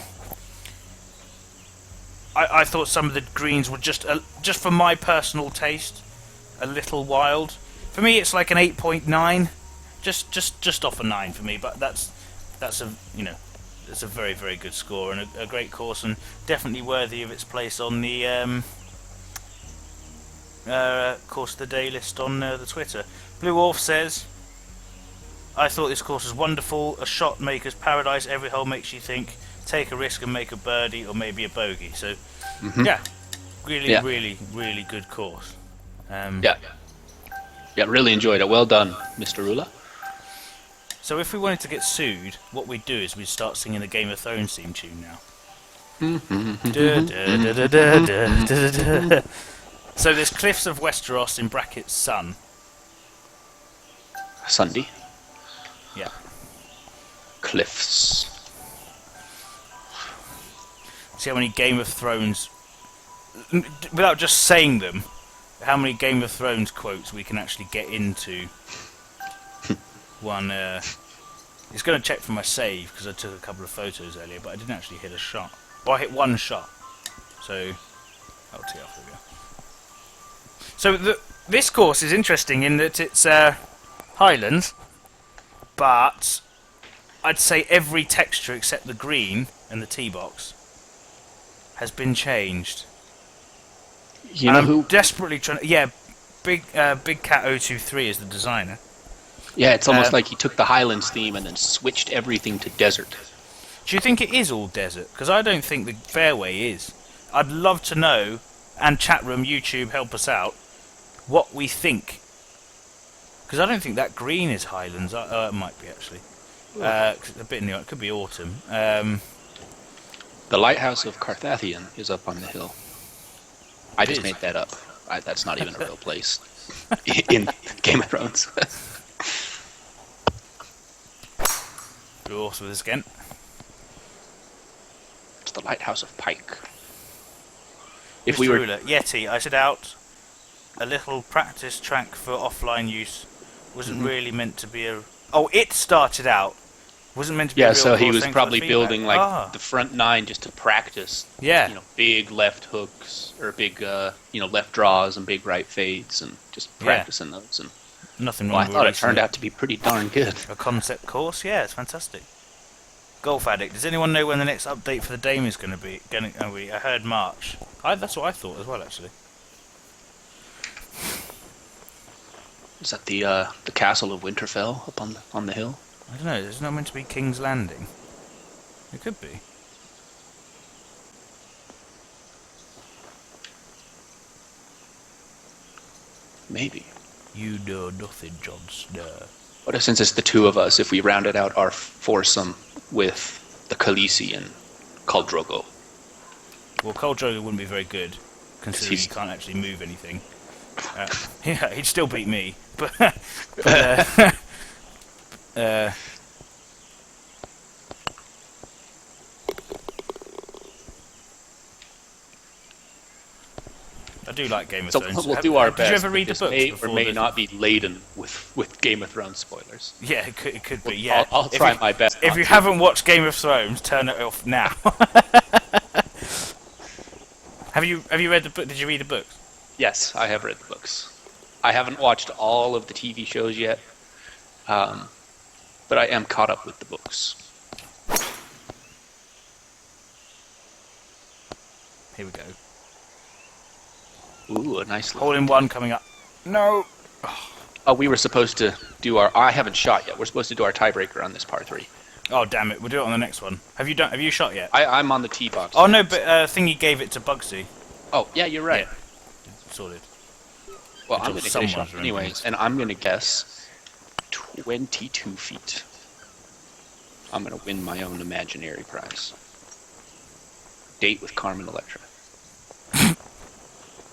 thought some of the greens were just for my personal taste a little wild. For me, it's like an 8.9, just off a 9 for me. But that's a very, very good score and a great course, and definitely worthy of its place on the course of the day list on the Twitter. Blue Wolf says, I thought this course was wonderful, a shot maker's paradise. Every hole makes you think, take a risk and make a birdie or maybe a bogey. So really, really good course. Really enjoyed it. Well done, Mr. Rula. So if we wanted to get sued, what we'd do is we'd start singing the Game of Thrones theme tune now. So there's Cliffs of Westeros in brackets Sun. Sunday. Yeah. Cliffs. See how many Game of Thrones, without just saying them, how many Game of Thrones quotes we can actually get into. One, it's going to check for my save because I took a couple of photos earlier, but I didn't actually hit a shot. Well, I hit one shot, so I'll tee off. There we go. So this course is interesting in that it's Highlands, but I'd say every texture except the green and the tee box has been changed. I'm desperately trying to... Big Cat 023 is the designer. Yeah, it's almost like he took the Highlands theme and then switched everything to desert. Do you think it is all desert? Because I don't think the fairway is. I'd love to know, and chat room, YouTube, help us out, what we think. Because I don't think that green is Highlands. It might be, actually. A bit new. It could be autumn. The Lighthouse of Carthathian is up on the hill. I just made that up. That's not even a real place in Game of Thrones. Go off with this again. It's the Lighthouse of Pike. If we were Yeti, I set out a little practice track for offline use. Wasn't really meant to be a. Oh, it started out. Wasn't meant to be. A real so he course. was Thanks probably for the building feedback. the front nine just to practice. Yeah. Big left hooks or big left draws and big right fades and just practicing those. And nothing wrong. I thought it turned out to be pretty darn good. A concept course, yeah, it's fantastic. Golf Addict. Does anyone know when the next update for the Dame is going to be? I heard March. That's what I thought as well, actually. Is that the castle of Winterfell up on the hill? I don't know. It's not meant to be King's Landing. It could be. Maybe. You know nothing, Jon Snow. But since it's the two of us, if we rounded out our foursome with the Khaleesi and Khal Drogo. Well, Khal Drogo wouldn't be very good, considering he can't actually move anything. Yeah, he'd still beat me, but I do like Game of Thrones. We'll do our best. Did you ever read the books? May or may not be laden with Game of Thrones spoilers. Yeah, it could be. Yeah, I'll try my best. If you haven't watched Game of Thrones, turn it off now. Have you read the book? Did you read the books? Yes, I have read the books. I haven't watched all of the TV shows yet, but but I am caught up with the books. Here we go. Ooh, a nice Hole little... in one coming up. No. Oh, we were supposed to do our... I haven't shot yet. We're supposed to do our tiebreaker on this par 3. Oh damn it! We'll do it on the next one. Have you shot yet? I'm on the tee box. Oh no, but Thingy gave it to Bugsy. Oh, yeah, you're right. Yeah. Sorted. Well, Until I'm going to someone's finish off remembering anyways, this. and I'm going to guess 22 feet. I'm going to win my own imaginary prize. Date with Carmen Electra.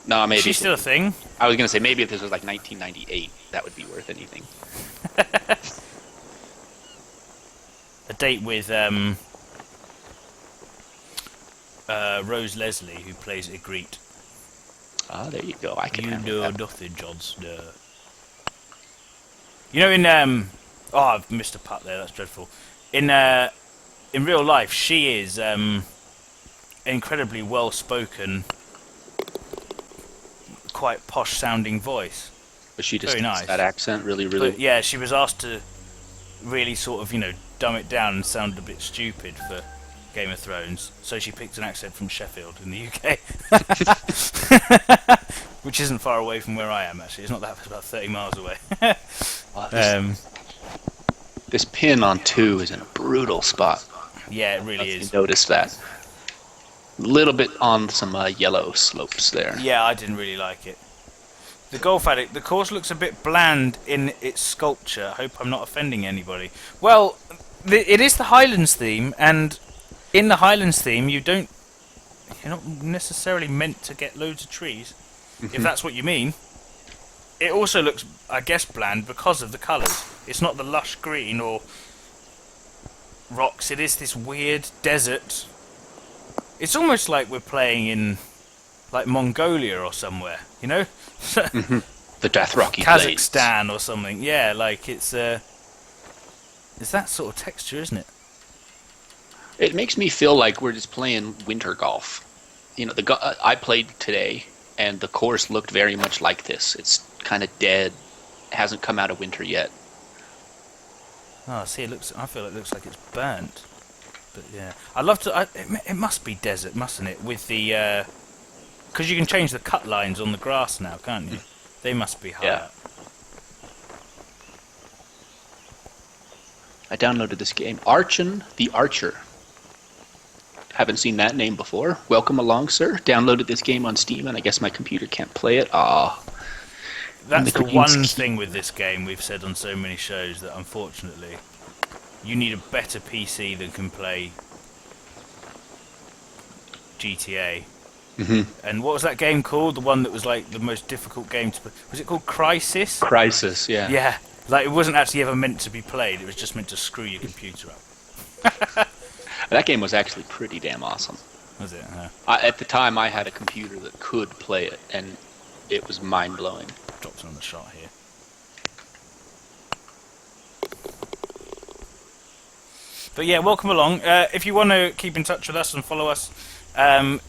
No, maybe. She's still a thing. I was going to say, maybe if this was like 1998, that would be worth anything. A date with Rose Leslie, who plays Ygritte. Ah, there you go. I can You handle know that. nothing, Johns. No. You know in oh, I've missed a putt there. That's dreadful. In real life, she is incredibly well spoken, quite posh sounding voice. But she just Very does nice. that accent really... But yeah, she was asked to really sort of, dumb it down and sound a bit stupid for Game of Thrones. So she picked an accent from Sheffield in the UK. Which isn't far away from where I am, actually. It's not that, it's about 30 miles away. This pin on 2 is in a brutal spot. Yeah, it really You is. notice that. A little bit on some yellow slopes there. Yeah, I didn't really like it. The Golf Addict, the course looks a bit bland in its sculpture. I hope I'm not offending anybody. Well, it is the Highlands theme, and in the Highlands theme, you're not necessarily meant to get loads of trees, if that's what you mean. It also looks, I guess, bland because of the colours. It's not the lush green or rocks. It is this weird desert. It's almost like we're playing in, like, Mongolia or somewhere, you know? The Death Rocky Blades. Kazakhstan or something. Yeah, like it's that sort of texture, isn't it? It makes me feel like we're just playing winter golf. I played today, and the course looked very much like this. It's kind of dead, hasn't come out of winter yet. Oh, see, I feel it looks like it's burnt. But yeah, I'd love to. It must be desert, mustn't it? With the because you can change the cut lines on the grass now, can't you? They must be high Yeah. up. I downloaded this game, Archon the Archer. Haven't seen that name before. Welcome along, sir. Downloaded this game on Steam, and I guess my computer can't play it. That's the green one scheme. thing with this game we've said on so many shows that unfortunately you need a better PC than can play GTA. And what was that game called? The one that was like the most difficult game to play. Was it called Crisis? Crisis, yeah. Yeah. Like it wasn't actually ever meant to be played. It was just meant to screw your computer up. That game was actually pretty damn awesome. Was it? At the time, I had a computer that could play it, and it was mind-blowing. Dropped on the shot here. But yeah, welcome along. If you want to keep in touch with us and follow us,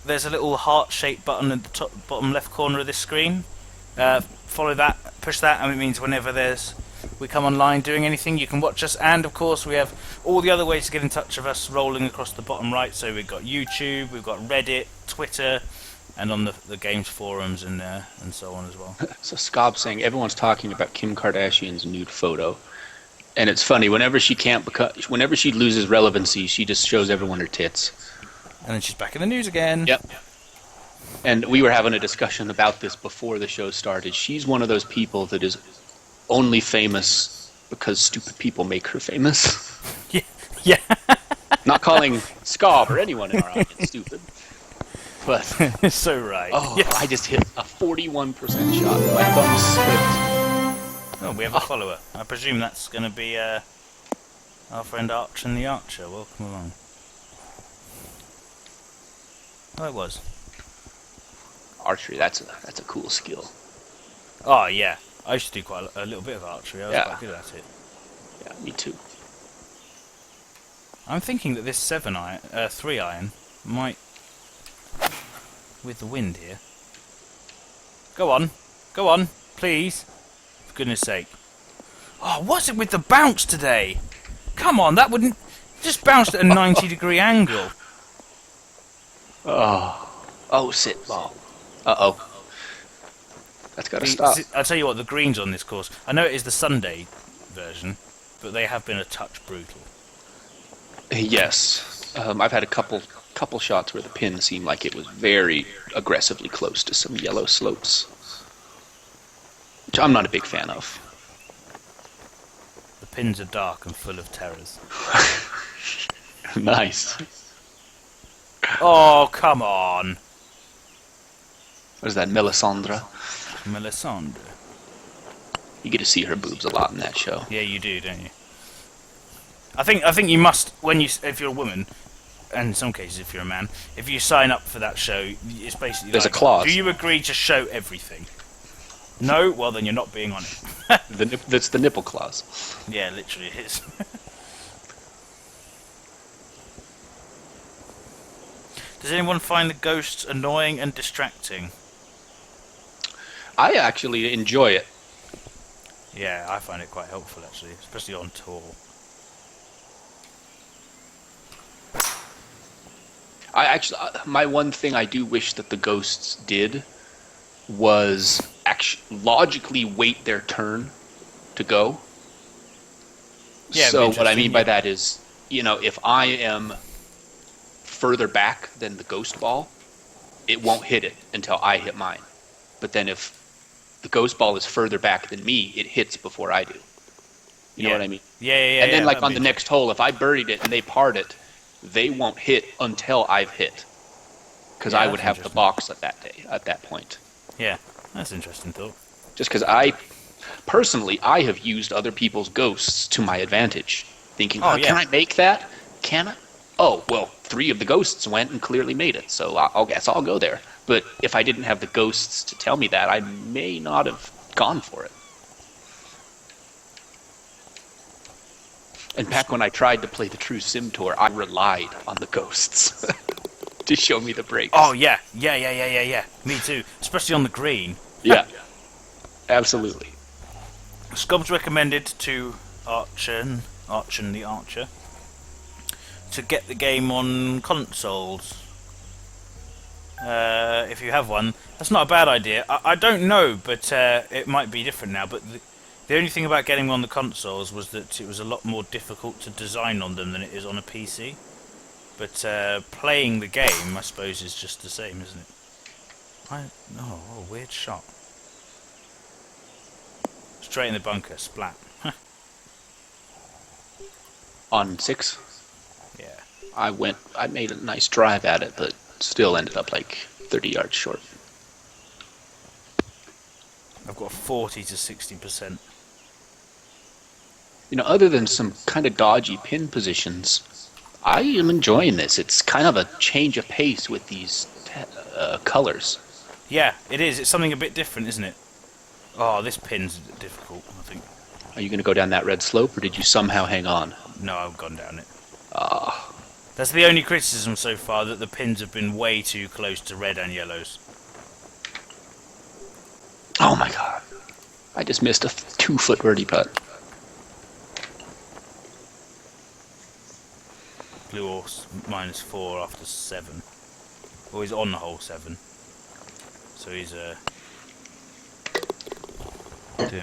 there's a little heart-shaped button at the bottom left corner of this screen. Follow that, push that, and it means whenever we come online doing anything, you can watch us. And of course, we have all the other ways to get in touch with us rolling across the bottom right. So we've got YouTube, we've got Reddit, Twitter, and on the games forums and so on as well. So Scob saying everyone's talking about Kim Kardashian's nude photo, and it's funny whenever she loses relevancy, she just shows everyone her tits. And then she's back in the news again. Yep. And we were having a discussion about this before the show started. She's one of those people that is only famous because stupid people make her famous. Yeah. Yeah. Not calling Scob or anyone in our audience stupid. But So right. oh, Yeah. I just hit a 41% shot. My thumb slipped. Oh, we have a follower. I presume that's going to be our friend Archon the Archer. Welcome along. Oh, it was. Archery, that's a cool skill. Oh, yeah. I used to do quite a little bit of archery. I was Yeah. quite good at it. Yeah, me too. I'm thinking that this 3-iron might, with the wind here. Go on, please. For goodness sake. Oh, what's it with the bounce today? Come on, that wouldn't... Just bounced at a 90-degree angle. Oh, sit ball. Uh-oh. That's got to stop. I'll tell you what, the greens on this course, I know it is the Sunday version, but they have been a touch brutal. Yes. I've had a couple shots where the pin seemed like it was very aggressively close to some yellow slopes, which I'm not a big fan of. The pins are dark and full of terrors. Nice. Oh, come on. What is that, Melisandre? Melisandre. You get to see her boobs a lot in that show. Yeah, you do, don't you? I think you must, if you're a woman, and in some cases if you're a man, if you sign up for that show, it's basically There's like, a clause. do you agree to show everything? No? Well, then you're not being on it. That's the nipple clause. Yeah, literally it is. Does anyone find the ghosts annoying and distracting? I actually enjoy it. Yeah, I find it quite helpful actually, especially on tour. My one thing I do wish that the ghosts did was logically wait their turn to go. Yeah, so what I mean by yeah. that is, if I am further back than the ghost ball, it won't hit it until I hit mine. But then if the ghost ball is further back than me, it hits before I do. You know what I mean? Yeah. And then, like on the next hole, if I buried it and they parred it, they won't hit until I've hit, because I would have the box at that point. Yeah, that's an interesting thought. Just because I have used other people's ghosts to my advantage, thinking, can I make that? Can I? Oh, well, 3 of the ghosts went and clearly made it, so I guess I'll go there. But if I didn't have the ghosts to tell me that, I may not have gone for it. And back when I tried to play the True Sim Tour, I relied on the ghosts to show me the breaks. Oh, yeah. Me too. Especially on the green. Yeah. Absolutely. Scobbs recommended to Archon the Archer to get the game on consoles. If you have one, that's not a bad idea. I don't know, but it might be different now. But the only thing about getting on the consoles was that it was a lot more difficult to design on them than it is on a PC. But playing the game, I suppose, is just the same, isn't it? Oh, weird shot. Straight in the bunker, splat. On 6, Yeah. I made a nice drive at it, but still ended up like 30 yards short. I've got 40 to 60%. Other than some kind of dodgy pin positions, I am enjoying this. It's kind of a change of pace with these colors. Yeah, it is. It's something a bit different, isn't it? Oh, this pin's difficult, I think. Are you going to go down that red slope, or did you somehow hang on? No, I've gone down it. Ah. That's the only criticism so far, that the pins have been way too close to red and yellows. Oh my god. I just missed a 2-foot birdie putt. Blue horse -4 after 7. Well, he's on the hole 7. So he's doing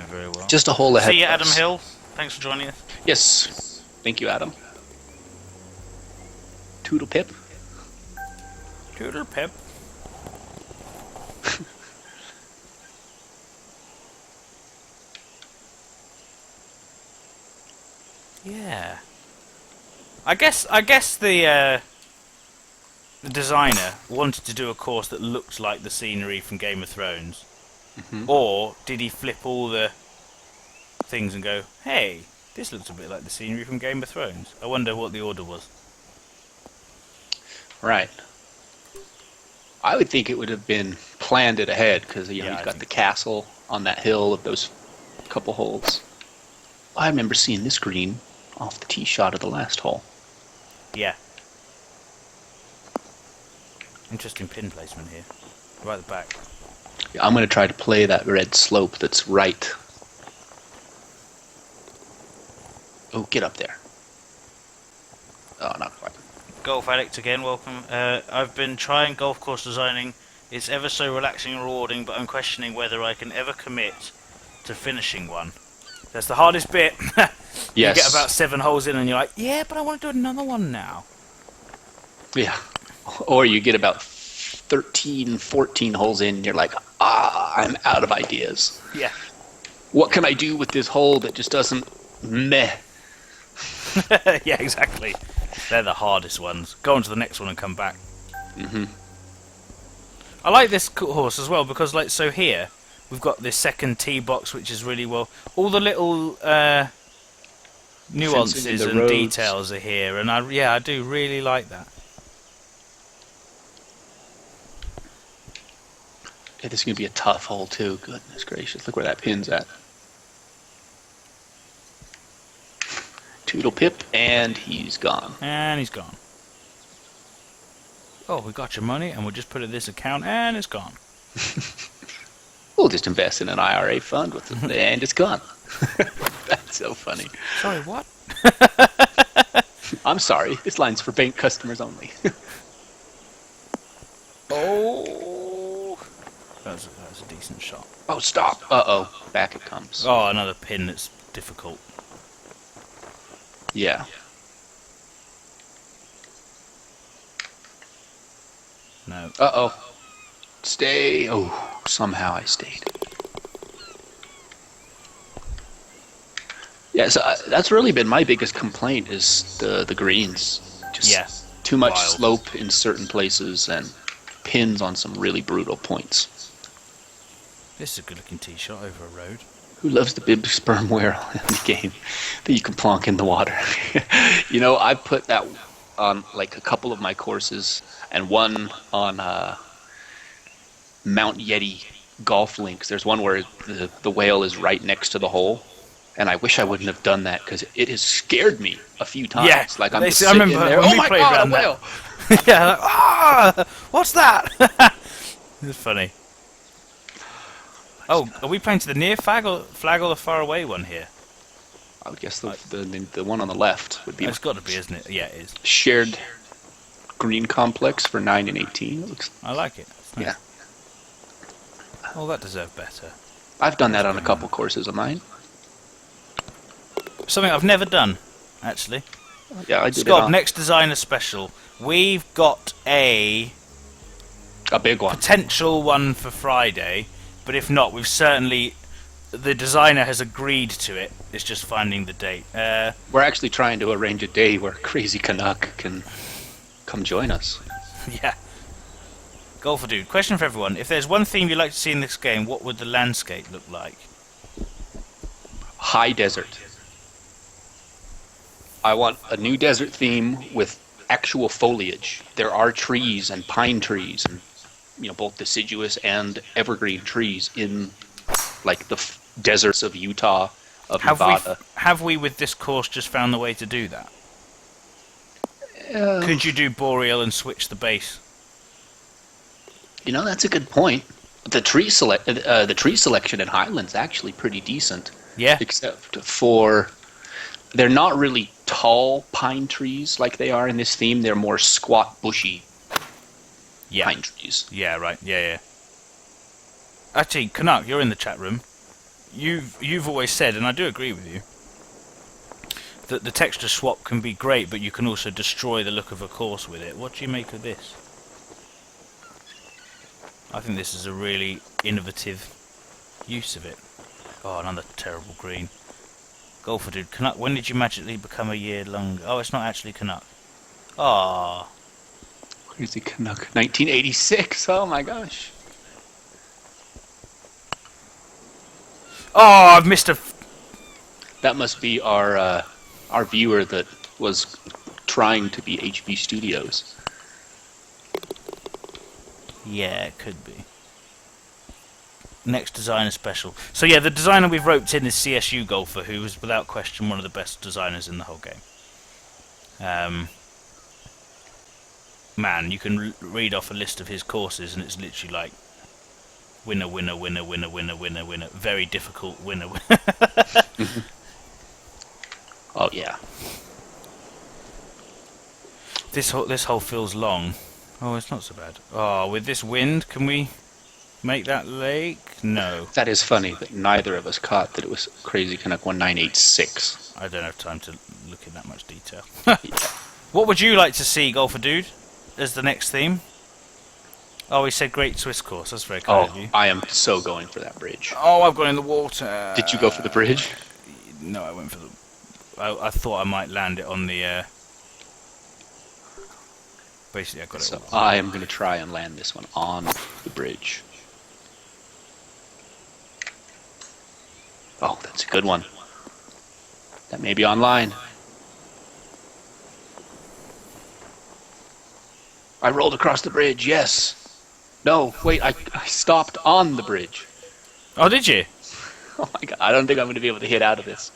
very well. Just a hole ahead. See you, of Adam us. Hill. Thanks for joining us. Yes. Thank you, Adam. Toodle pip. Toodle pip. Yeah. I guess the designer wanted to do a course that looked like the scenery from Game of Thrones. Mm-hmm. Or did he flip all the things and go, hey, this looks a bit like the scenery from Game of Thrones? I wonder what the order was. Right. I would think it would have been planned it ahead, because he's got the castle on that hill of those couple holes. I remember seeing this green off the tee shot of the last hole. Yeah. Interesting pin placement here. Right at the back. Yeah, I'm going to try to play that red slope that's right. Oh, get up there. Oh, not quite. Golf Addict again, welcome. I've been trying golf course designing. It's ever so relaxing and rewarding, but I'm questioning whether I can ever commit to finishing one. That's the hardest bit. You Yes. get about 7 holes in and you're like, yeah, but I want to do another one now. Yeah. Or you get about 13, 14 holes in, and you're like, I'm out of ideas. Yeah. What can I do with this hole that just doesn't meh? Yeah, exactly. They're the hardest ones. Go on to the next one and come back. I like this course as well because, like, so here we've got this second tee box, which is really well. All the little nuances the and roads. details are here, and I do really like that. Yeah, this is going to be a tough hole, too. Goodness gracious. Look where that pin's at. Toodle pip, and he's gone. And he's gone. Oh, we got your money, and we'll just put it in this account, and it's gone. We'll just invest in an IRA fund with it, and it's gone. That's so funny. Sorry, what? I'm sorry. This line's for bank customers only. Oh, that was a decent shot. Oh, stop. Uh-oh. Back it comes. Oh, another pin that's difficult. Yeah. No. Uh-oh. Stay. Oh, somehow I stayed. Yeah, so that's really been my biggest complaint is the greens. Just Yeah. too much Wild. slope in certain places and pins on some really brutal points. This is a good-looking tee shot over a road. Who loves the bib spermware in the game that you can plonk in the water? You know, I put that on like a couple of my courses and one on Mount Yeti golf links. There's one where the whale is right next to the hole. And I wish I wouldn't have done that because it has scared me a few times. Yeah, Like I'm I just sitting remember there. when Oh we my played god, a around that. whale! Yeah, like, what's that? It's funny. Oh, are we playing to the near flag or the far away one here? I would guess the one on the left would be It's got to be, isn't it? Yeah, it is. shared green complex for 9 and 18. It looks, I like it. It's nice. yeah. Oh, that deserved better. I've done that on a couple courses of mine. Something I've never done, actually. Yeah, I did it Scott, on next designer special. We've got a a big one. potential one for Friday, but if not, we've certainly... The designer has agreed to it. It's just finding the date. We're actually trying to arrange a day where Crazy Canuck can come join us. Yeah. Golfer Dude, question for everyone. If there's one theme you'd like to see in this game, what would the landscape look like? High desert. I want a new desert theme with actual foliage. There are trees and pine trees and both deciduous and evergreen trees in like the deserts of Utah, of Nevada. Have we with this course just found the way to do that? Could you do Boreal and switch the base? That's a good point. The tree selection in Highland's actually pretty decent. Yeah. Except for they're not really tall pine trees like they are in this theme. They're more squat, bushy Yeah. pine trees. Yeah, right. Yeah. Actually, Canuck, you're in the chat room. You've always said, and I do agree with you, that the texture swap can be great, but you can also destroy the look of a course with it. What do you make of this? I think this is a really innovative use of it. Oh, another terrible green. Golfer Dude, Canuck, when did you magically become a year long? Oh, it's not actually Canuck. Ah, Crazy Canuck. 1986. Oh my gosh. oh, I've missed a. That must be our viewer that was trying to be HB Studios. Yeah, it could be. Next designer special. So yeah, the designer we've roped in is CSU Golfer, who is without question one of the best designers in the whole game. Man, you can read off a list of his courses, and it's literally like winner, winner, winner, winner, winner, winner, winner. Very difficult winner. Oh yeah. This hole feels long. Oh, it's not so bad. Oh, with this wind, can we make that lake? No. That is funny that neither of us caught that it was Crazy Canuck 1986. I don't have time to look in that much detail. Yeah. What would you like to see, Golfer Dude, as the next theme? Oh, he said Great Swiss Course. That's very kind of Oh, you. I am so going for that bridge. Oh, I've gone in the water. Did you go for the bridge? No, I went for the... I thought I might land it on the... Basically, I got it So all. I am going to try and land this one on the bridge. Oh, that's a good one. That may be online. I rolled across the bridge, yes. No, wait, I stopped on the bridge. Oh, did you? Oh my god, I don't think I'm going to be able to hit out of this.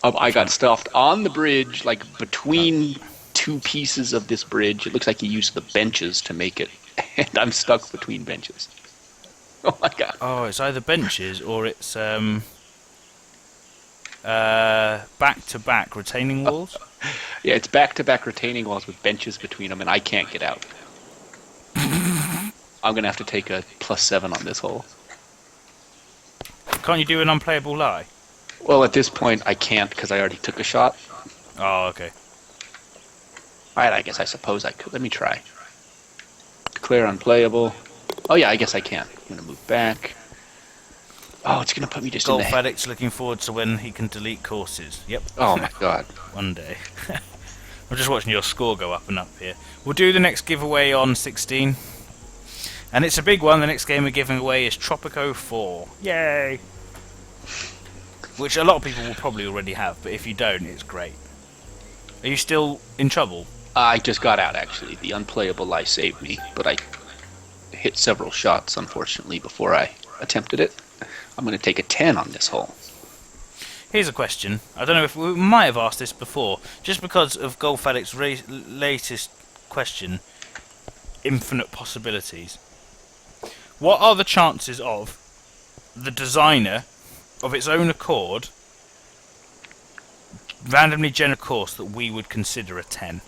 I got stopped on the bridge, like between two pieces of this bridge. It looks like you used the benches to make it, and I'm stuck between benches. Oh my god. Oh, it's either benches or it's back-to-back retaining walls. Yeah, it's back-to-back retaining walls with benches between them, and I can't get out. I'm going to have to take a +7 on this hole. Can't you do an unplayable lie? Well, at this point, I can't because I already took a shot. Oh, okay. Alright, I suppose I could. Let me try. Declare unplayable. Oh yeah, I guess I can. I'm going to move back. Oh, it's going to put me just in Golf the... Addict's looking forward to when he can delete courses. Yep. Oh my god. One day. I'm just watching your score go up and up here. We'll do the next giveaway on 16. And it's a big one. The next game we're giving away is Tropico 4. Yay! Which a lot of people will probably already have, but if you don't, it's great. Are you still in trouble? I just got out, actually. The unplayable lie saved me, but I hit several shots, unfortunately, before I attempted it. I'm going to take a 10 on this hole. Here's a question. I don't know if we might have asked this before. Just because of Golf Addict's latest question, infinite possibilities. What are the chances of the designer, of its own accord, randomly generate a course that we would consider a 10?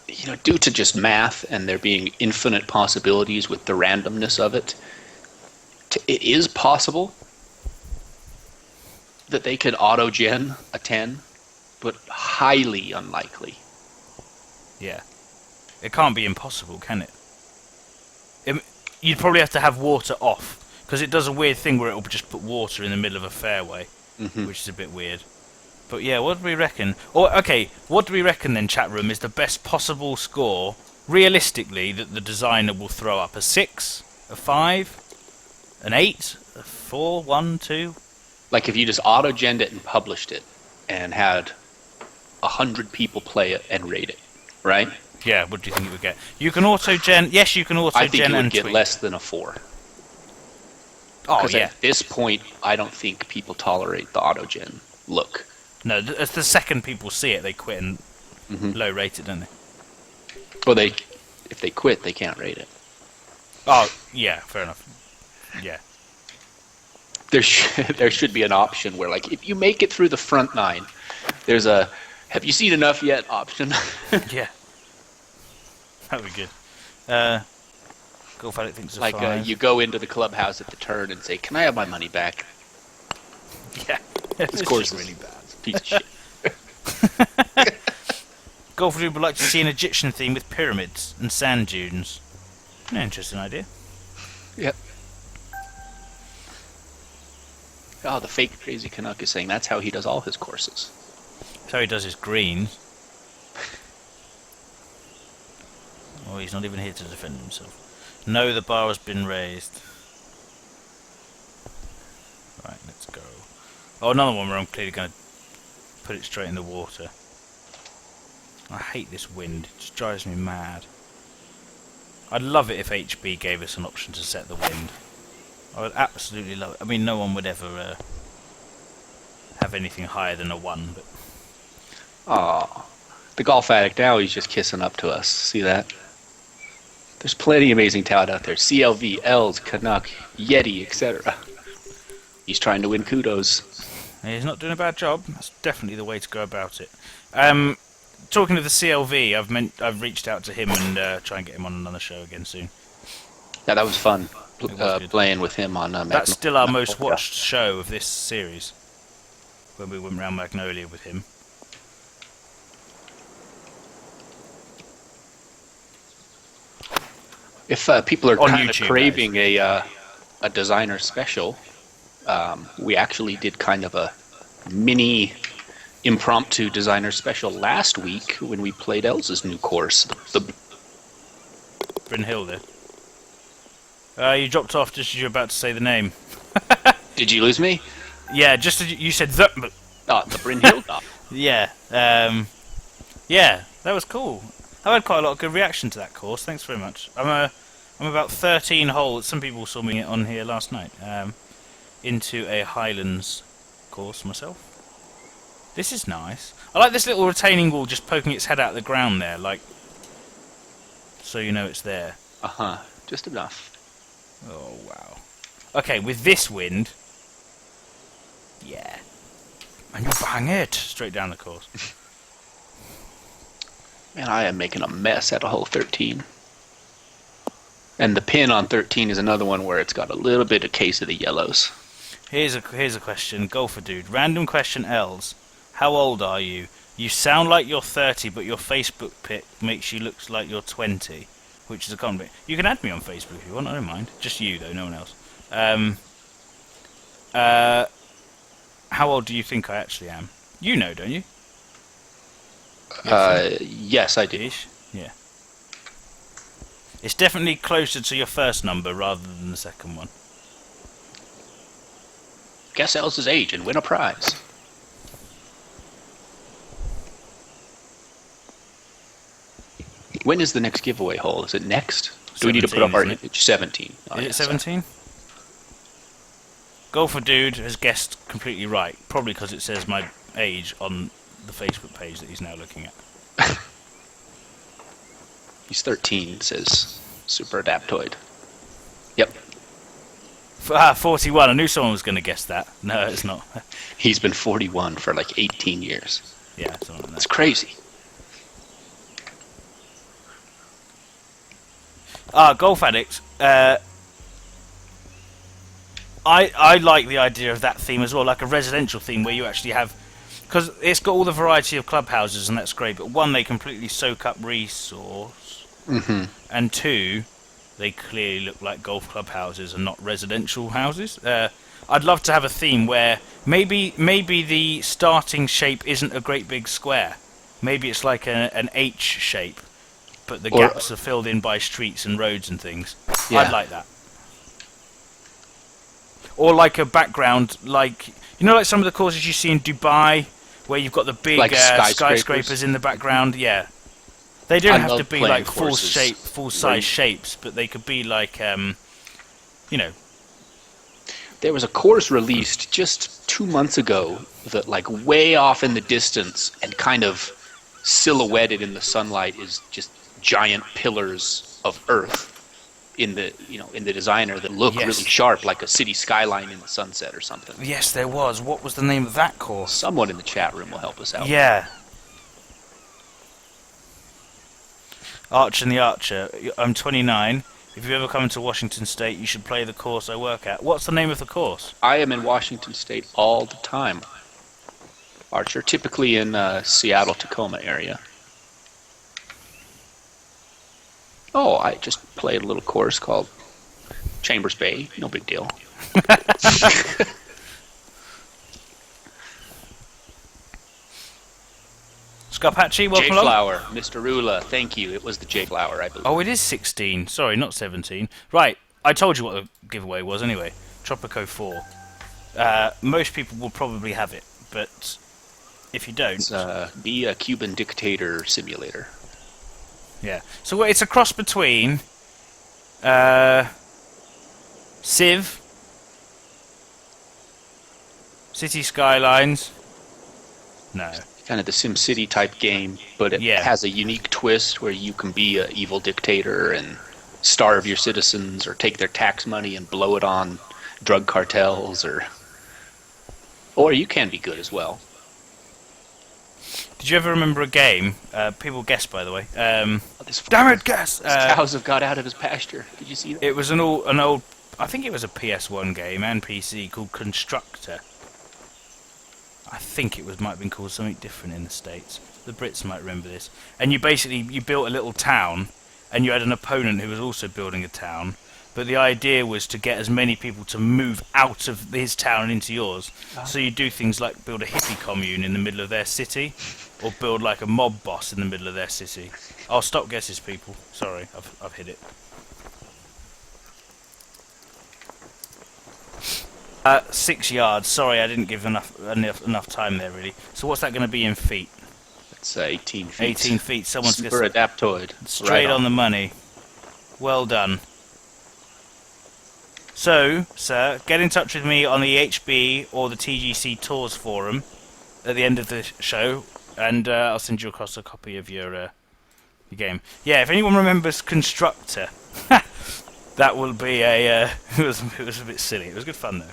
You know, due to just math and there being infinite possibilities with the randomness of it, it is possible that they could auto-gen a 10, but highly unlikely. Yeah. It can't be impossible, can it? You'd probably have to have water off, because it does a weird thing where it will just put water in the middle of a fairway, which is a bit weird. But yeah, what do we reckon? Or okay, what do we reckon then, chat room, is the best possible score, realistically, that the designer will throw up? A 6? A 5? An 8? A 4? 1? 2? Like if you just auto-genned it and published it, and had 100 people play it and rate it, right? Yeah, what do you think it would get? You can auto-gen... Yes, you can I think auto-gen it would and get tweak. less than a 4. Oh, Because yeah. at this point, I don't think people tolerate the auto-gen look. No, as the second people see it, they quit and low rate it, don't they? Well, if they quit, they can't rate it. Oh, yeah, fair enough. Yeah. There should be an option where, like, if you make it through the front 9, there's a "Have you seen enough yet?" option. Yeah. That would be good. Golf Addict thinks it's Like, 5. you go into the clubhouse at the turn and say, "Can I have my money back?" Yeah. This course is really bad. piece of shit. Golf Dude would like to see an Egyptian theme with pyramids and sand dunes. An interesting idea. Yep. Oh, the fake Crazy Canuck is saying that's how he does all his courses. That's how he does his greens. Oh, he's not even here to defend himself. No, the bar has been raised. Right, let's go. Oh, another one where I'm clearly going to put it straight in the water. I hate this wind. It just drives me mad. I'd love it if HB gave us an option to set the wind. I would absolutely love it. I mean, no one would ever have anything higher than a 1, but... Aw. The Golf Addict now, he's just kissing up to us. See that? There's plenty of amazing talent out there. CLV, Els, Canuck, Yeti, etc. He's trying to win kudos. He's not doing a bad job. That's definitely the way to go about it. Talking of the CLV, I've reached out to him and try and get him on another show again soon. Yeah, that was fun It was good. playing with him on That's still our most watched show of this series. When we went round Magnolia with him. If people are On kind of YouTube, craving a designer special, we actually did kind of a mini impromptu designer special last week when we played Elsa's new course. Brynhilde. You dropped off just as you were about to say the name. Did you lose me? Yeah, just as you said the. The Brynhilde. Yeah. Yeah, that was cool. I've had quite a lot of good reaction to that course. Thanks very much. I'm about 13 holes. Some people saw me on here last night. Into a Highlands course myself. This is nice. I like this little retaining wall just poking its head out of the ground there, like, so you know it's there. Just enough. Oh wow. Okay, with this wind, yeah, and you bang it straight down the course. Man, I am making a mess at a hole 13. And the pin on 13 is another one where it's got a little bit of case of the yellows. Here's a question, Golfer Dude. Random question, Els. How old are you? You sound like you're 30, but your Facebook pic makes you look like you're 20, which is a compliment. You can add me on Facebook if you want. I don't mind. Just you though, no one else. How old do you think I actually am? You know, don't you? Yes, I do. Ish? Yeah. It's definitely closer to your first number rather than the second one. Guess Elsa's age and win a prize. When is the next giveaway hole? Is it next? Do we need to put up our 17, image? 17. Oh, Is yeah, it 17? Golfer Dude has guessed completely right. Probably because it says my age on the Facebook page that he's now looking at. He's 13, says Super Adaptoid. Yep. 41. I knew someone was going to guess that. No, it's not. He's been 41 for like 18 years. Yeah, something like That's that. crazy. Golf Addict. I like the idea of that theme as well, like a residential theme where you actually have, because it's got all the variety of clubhouses and that's great. But one, they completely soak up resource, and two, they clearly look like golf clubhouses and not residential houses. I'd love to have a theme where maybe the starting shape isn't a great big square. Maybe it's like an H shape, but the gaps are filled in by streets and roads and things. Yeah. I'd like that. Or like a background, like, you know, like some of the courses you see in Dubai, where you've got the big Like skyscrapers in the background. Yeah, they don't have to be like courses. full size shapes, but they could be like, you know. There was a course released just 2 months ago that, like, way off in the distance and kind of silhouetted in the sunlight is just giant pillars of earth in the designer that look really sharp, like a city skyline in the sunset or something. Yes, there was. What was the name of that course? Someone in the chat room will help us out. Yeah. Arch and the Archer. I'm 29. If you ever come to Washington State, you should play the course I work at. What's the name of the course? I am in Washington State all the time. Archer, typically in Seattle, Tacoma area. Oh, I just played a little course called Chambers Bay. No big deal. Scarpacci, welcome along. J-Flower, Mr. Rula, thank you. It was the J-Flower, I believe. Oh, it is 16. Sorry, not 17. Right, I told you what the giveaway was anyway. Tropico 4. Most people will probably have it, but if you don't... Be a Cuban dictator simulator. Yeah. So it's a cross between Civ, City Skylines. No. Kind of the SimCity type game, but it has a unique twist where you can be an evil dictator and starve your citizens or take their tax money and blow it on drug cartels or... Or you can be good as well. Did you ever remember a game? People guess, by the way. This, Damn it, guess! These cows have got out of his pasture. Did you see that? It was an old. I think it was a PS1 game and PC called Constructor. I think it might have been called something different in the States. The Brits might remember this. And you built a little town, and you had an opponent who was also building a town. But the idea was to get as many people to move out of his town and into yours. So you do things like build a hippie commune in the middle of their city, or build like a mob boss in the middle of their city. I'll stop guesses, people. Sorry, I've hit it. 6 yards. Sorry, I didn't give enough time there, really. So what's that going to be in feet? It's 18 feet. 18 feet. Someone's Super adaptoid. straight on the money. Well done. So, sir, get in touch with me on the HB or the TGC Tours forum at the end of the show, and I'll send you across a copy of your game. Yeah, if anyone remembers Constructor, that will be a. It was a bit silly. It was good fun though.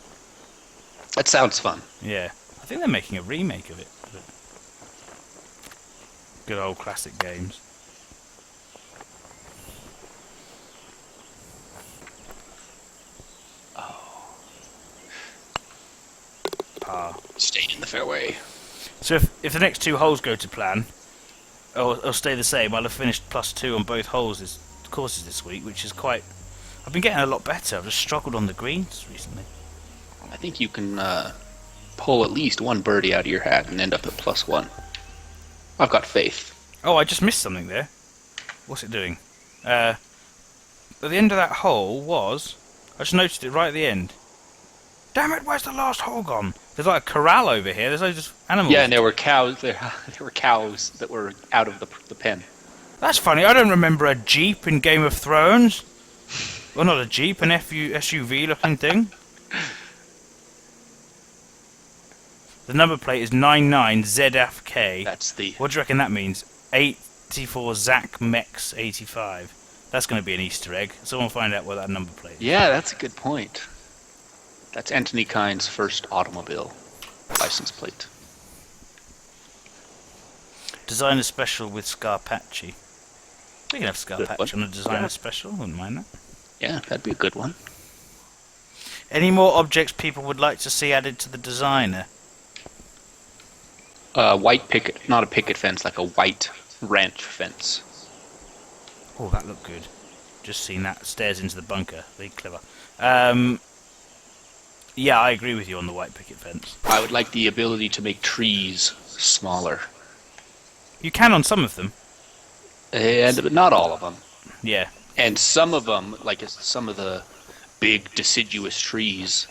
That sounds fun. Yeah, I think they're making a remake of it. But good old classic games. Staying in the fairway. So if the next 2 holes go to plan, or stay the same, I'll have finished +2 on both courses this week, which is quite. I've been getting a lot better. I've just struggled on the greens recently. I think you can pull at least one birdie out of your hat and end up at +1. I've got faith. Oh, I just missed something there. What's it doing? At the end of that hole was. I just noticed it right at the end. Damn it! Where's the last hole gone? There's like a corral over here. There's loads of animals. Yeah, and there were cows. There were cows that were out of the pen. That's funny. I don't remember a jeep in Game of Thrones. Well, not a jeep, an SUV looking thing. The number plate is 99ZFK. That's the. What do you reckon that means? 84 Zach Mex 85. That's going to be an Easter egg. Someone find out what that number plate is. Yeah, that's a good point. That's Anthony Kine's first automobile license plate. Designer special with Scarpacci. We can have Scarpacci one. on a designer Yeah. special. Wouldn't mind that. Yeah, that'd be a good one. Any more objects people would like to see added to the designer? White picket, not a picket fence, like a white ranch fence. Oh, that looked good. Just seen that. Stairs into the bunker. Very clever. Yeah, I agree with you on the white picket fence. I would like the ability to make trees smaller. You can on some of them. But not all of them. Yeah. And some of them, like some of the big deciduous trees,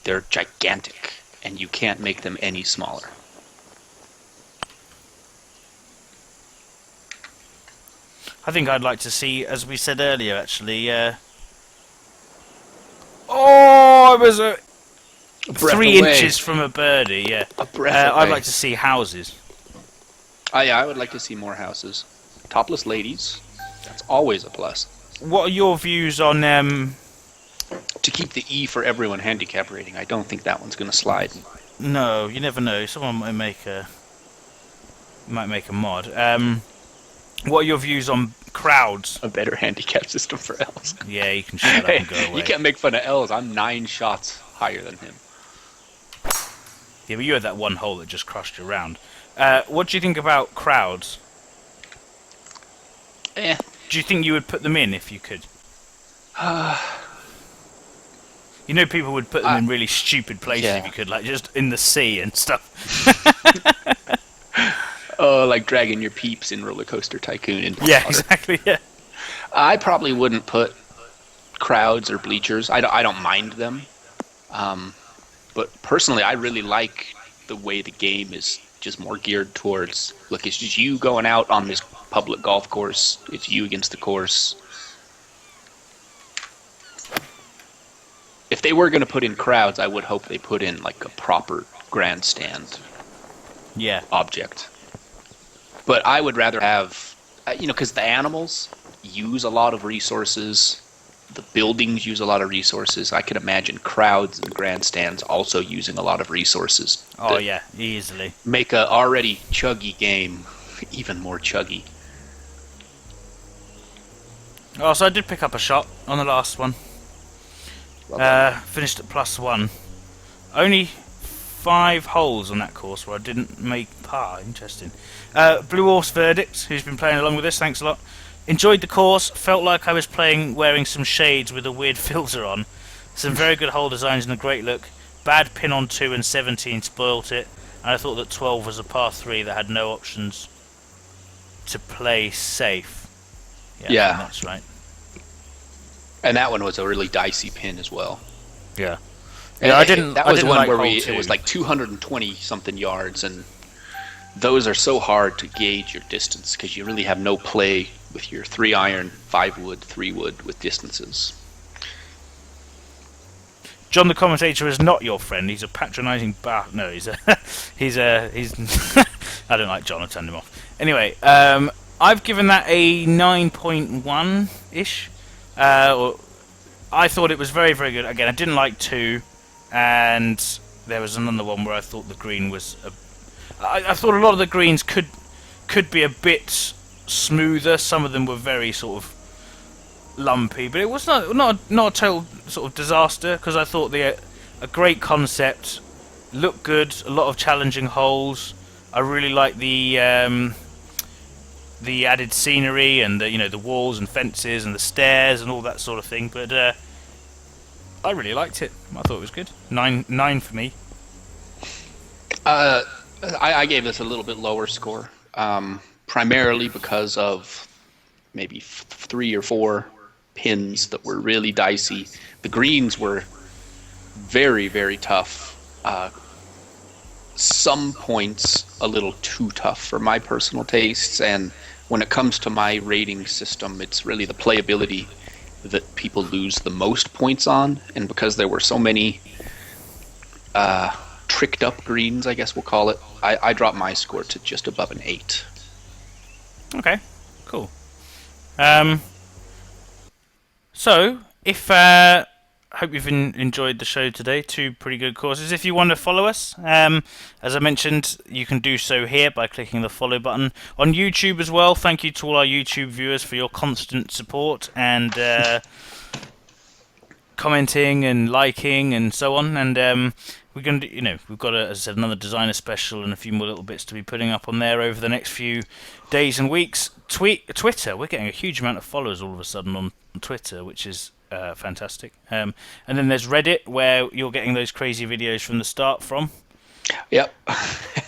they're gigantic, and you can't make them any smaller. I think I'd like to see, as we said earlier, actually. Oh, it was a 3 inches from a birdie. Yeah. A breath I'd away. like to see houses. Oh yeah, I would like to see more houses. Topless ladies. That's always a plus. What are your views on To keep the E for everyone handicap rating, I don't think that one's going to slide. No, you never know. Someone might make a mod. What are your views on crowds? A better handicap system for L's. Yeah, you can shut up and go away. You can't make fun of L's. I'm 9 shots higher than him. Yeah, but you had that one hole that just crushed your round. What do you think about crowds? Eh. Do you think you would put them in if you could? You know, people would put them in really stupid places if you could, like just in the sea and stuff. Oh, like dragging your peeps in Roller Coaster Tycoon. Into Yeah, water. exactly. Yeah. I probably wouldn't put crowds or bleachers. I don't mind them. But personally, I really like the way the game is just more geared towards, look, it's just you going out on this public golf course. It's you against the course. If they were going to put in crowds, I would hope they put in like a proper grandstand object. But I would rather have, because the animals use a lot of resources. the buildings use a lot of resources. I can imagine crowds and grandstands also using a lot of resources. Oh that yeah, easily. make a already chuggy game even more chuggy. Oh, so I did pick up a shot on the last one. Finished at +1. Only 5 holes on that course where I didn't make par. Interesting. Blue Horse Verdict, who's been playing along with us, thanks a lot. Enjoyed the course. Felt like I was playing wearing some shades with a weird filter on. Some very good hole designs and a great look. Bad pin on 2 and 17 spoilt it. And I thought that 12 was a par 3 that had no options to play safe. Yeah, I think that's right. And that one was a really dicey pin as well. Yeah. And Yeah, I didn't. That I was didn't one like where hole it 2. was like 220 something yards, and those are so hard to gauge your distance because you really have no play with your 3-iron, 5-wood, 3-wood with distances. John the commentator is not your friend. He's a patronising No, he's he's I don't like John. I turned him off. Anyway, I've given that a 9.1 ish. I thought it was very, very good. Again, I didn't like 2, and there was another one where I thought the green was. I thought a lot of the greens could be a bit smoother. Some of them were very sort of lumpy, but it was not a total sort of disaster because I thought a great concept, looked good, a lot of challenging holes. I really like the added scenery and the walls and fences and the stairs and all that sort of thing. But I really liked it. I thought it was good. 9 for me. I gave this a little bit lower score, primarily because of maybe 3 or 4 pins that were really dicey. The greens were very, very tough. Some points a little too tough for my personal tastes, and when it comes to my rating system, it's really the playability that people lose the most points on, and because there were so many tricked up greens, I guess we'll call it, I dropped my score to just above an 8. Okay, cool. So, if hope you've enjoyed the show today. 2 pretty good courses. If you want to follow us, as I mentioned, you can do so here by clicking the follow button. On YouTube as well, thank you to all our YouTube viewers for your constant support and commenting and liking and so on. And we're going to, we've got, as I said, another designer special and a few more little bits to be putting up on there over the next few days and weeks. Twitter, we're getting a huge amount of followers all of a sudden on Twitter, which is fantastic. And then there's Reddit, where you're getting those crazy videos from the start from. Yep.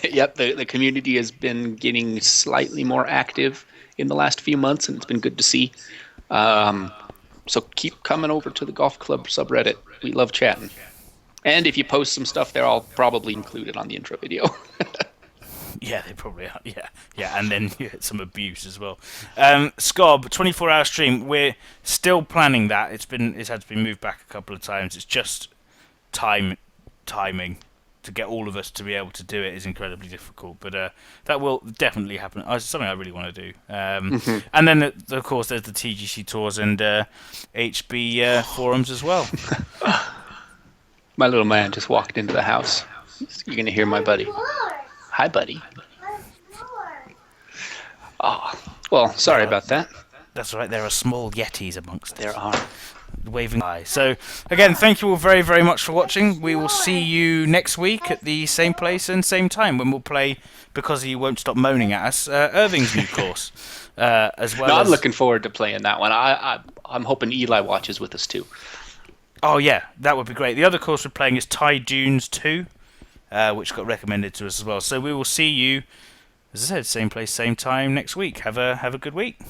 Yep. The community has been getting slightly more active in the last few months, and it's been good to see. So keep coming over to the golf club subreddit. We love chatting. And if you post some stuff there, I'll probably include it on the intro video. Yeah, they probably are. Yeah, and then you get some abuse as well. Scob, 24-hour stream. We're still planning that. It's had to be moved back a couple of times. It's just timing to get all of us to be able to do it is incredibly difficult. But that will definitely happen. It's something I really want to do. And then of course there's the TGC tours and HB forums as well. My little man just walked into the house. You're gonna hear my buddy. Hi, buddy. Oh, well, sorry about that. That's right, there are small yetis amongst us. There are. Waving by. So, again, thank you all very, very much for watching. We will see you next week at the same place and same time when we'll play, because you won't stop moaning at us, Irving's new course. As well. No, I'm looking forward to playing that one. I'm hoping Eli watches with us too. Oh, yeah, that would be great. The other course we're playing is Thai Dunes 2. Which got recommended to us as well. So we will see you, as I said, same place, same time next week. Have a good week.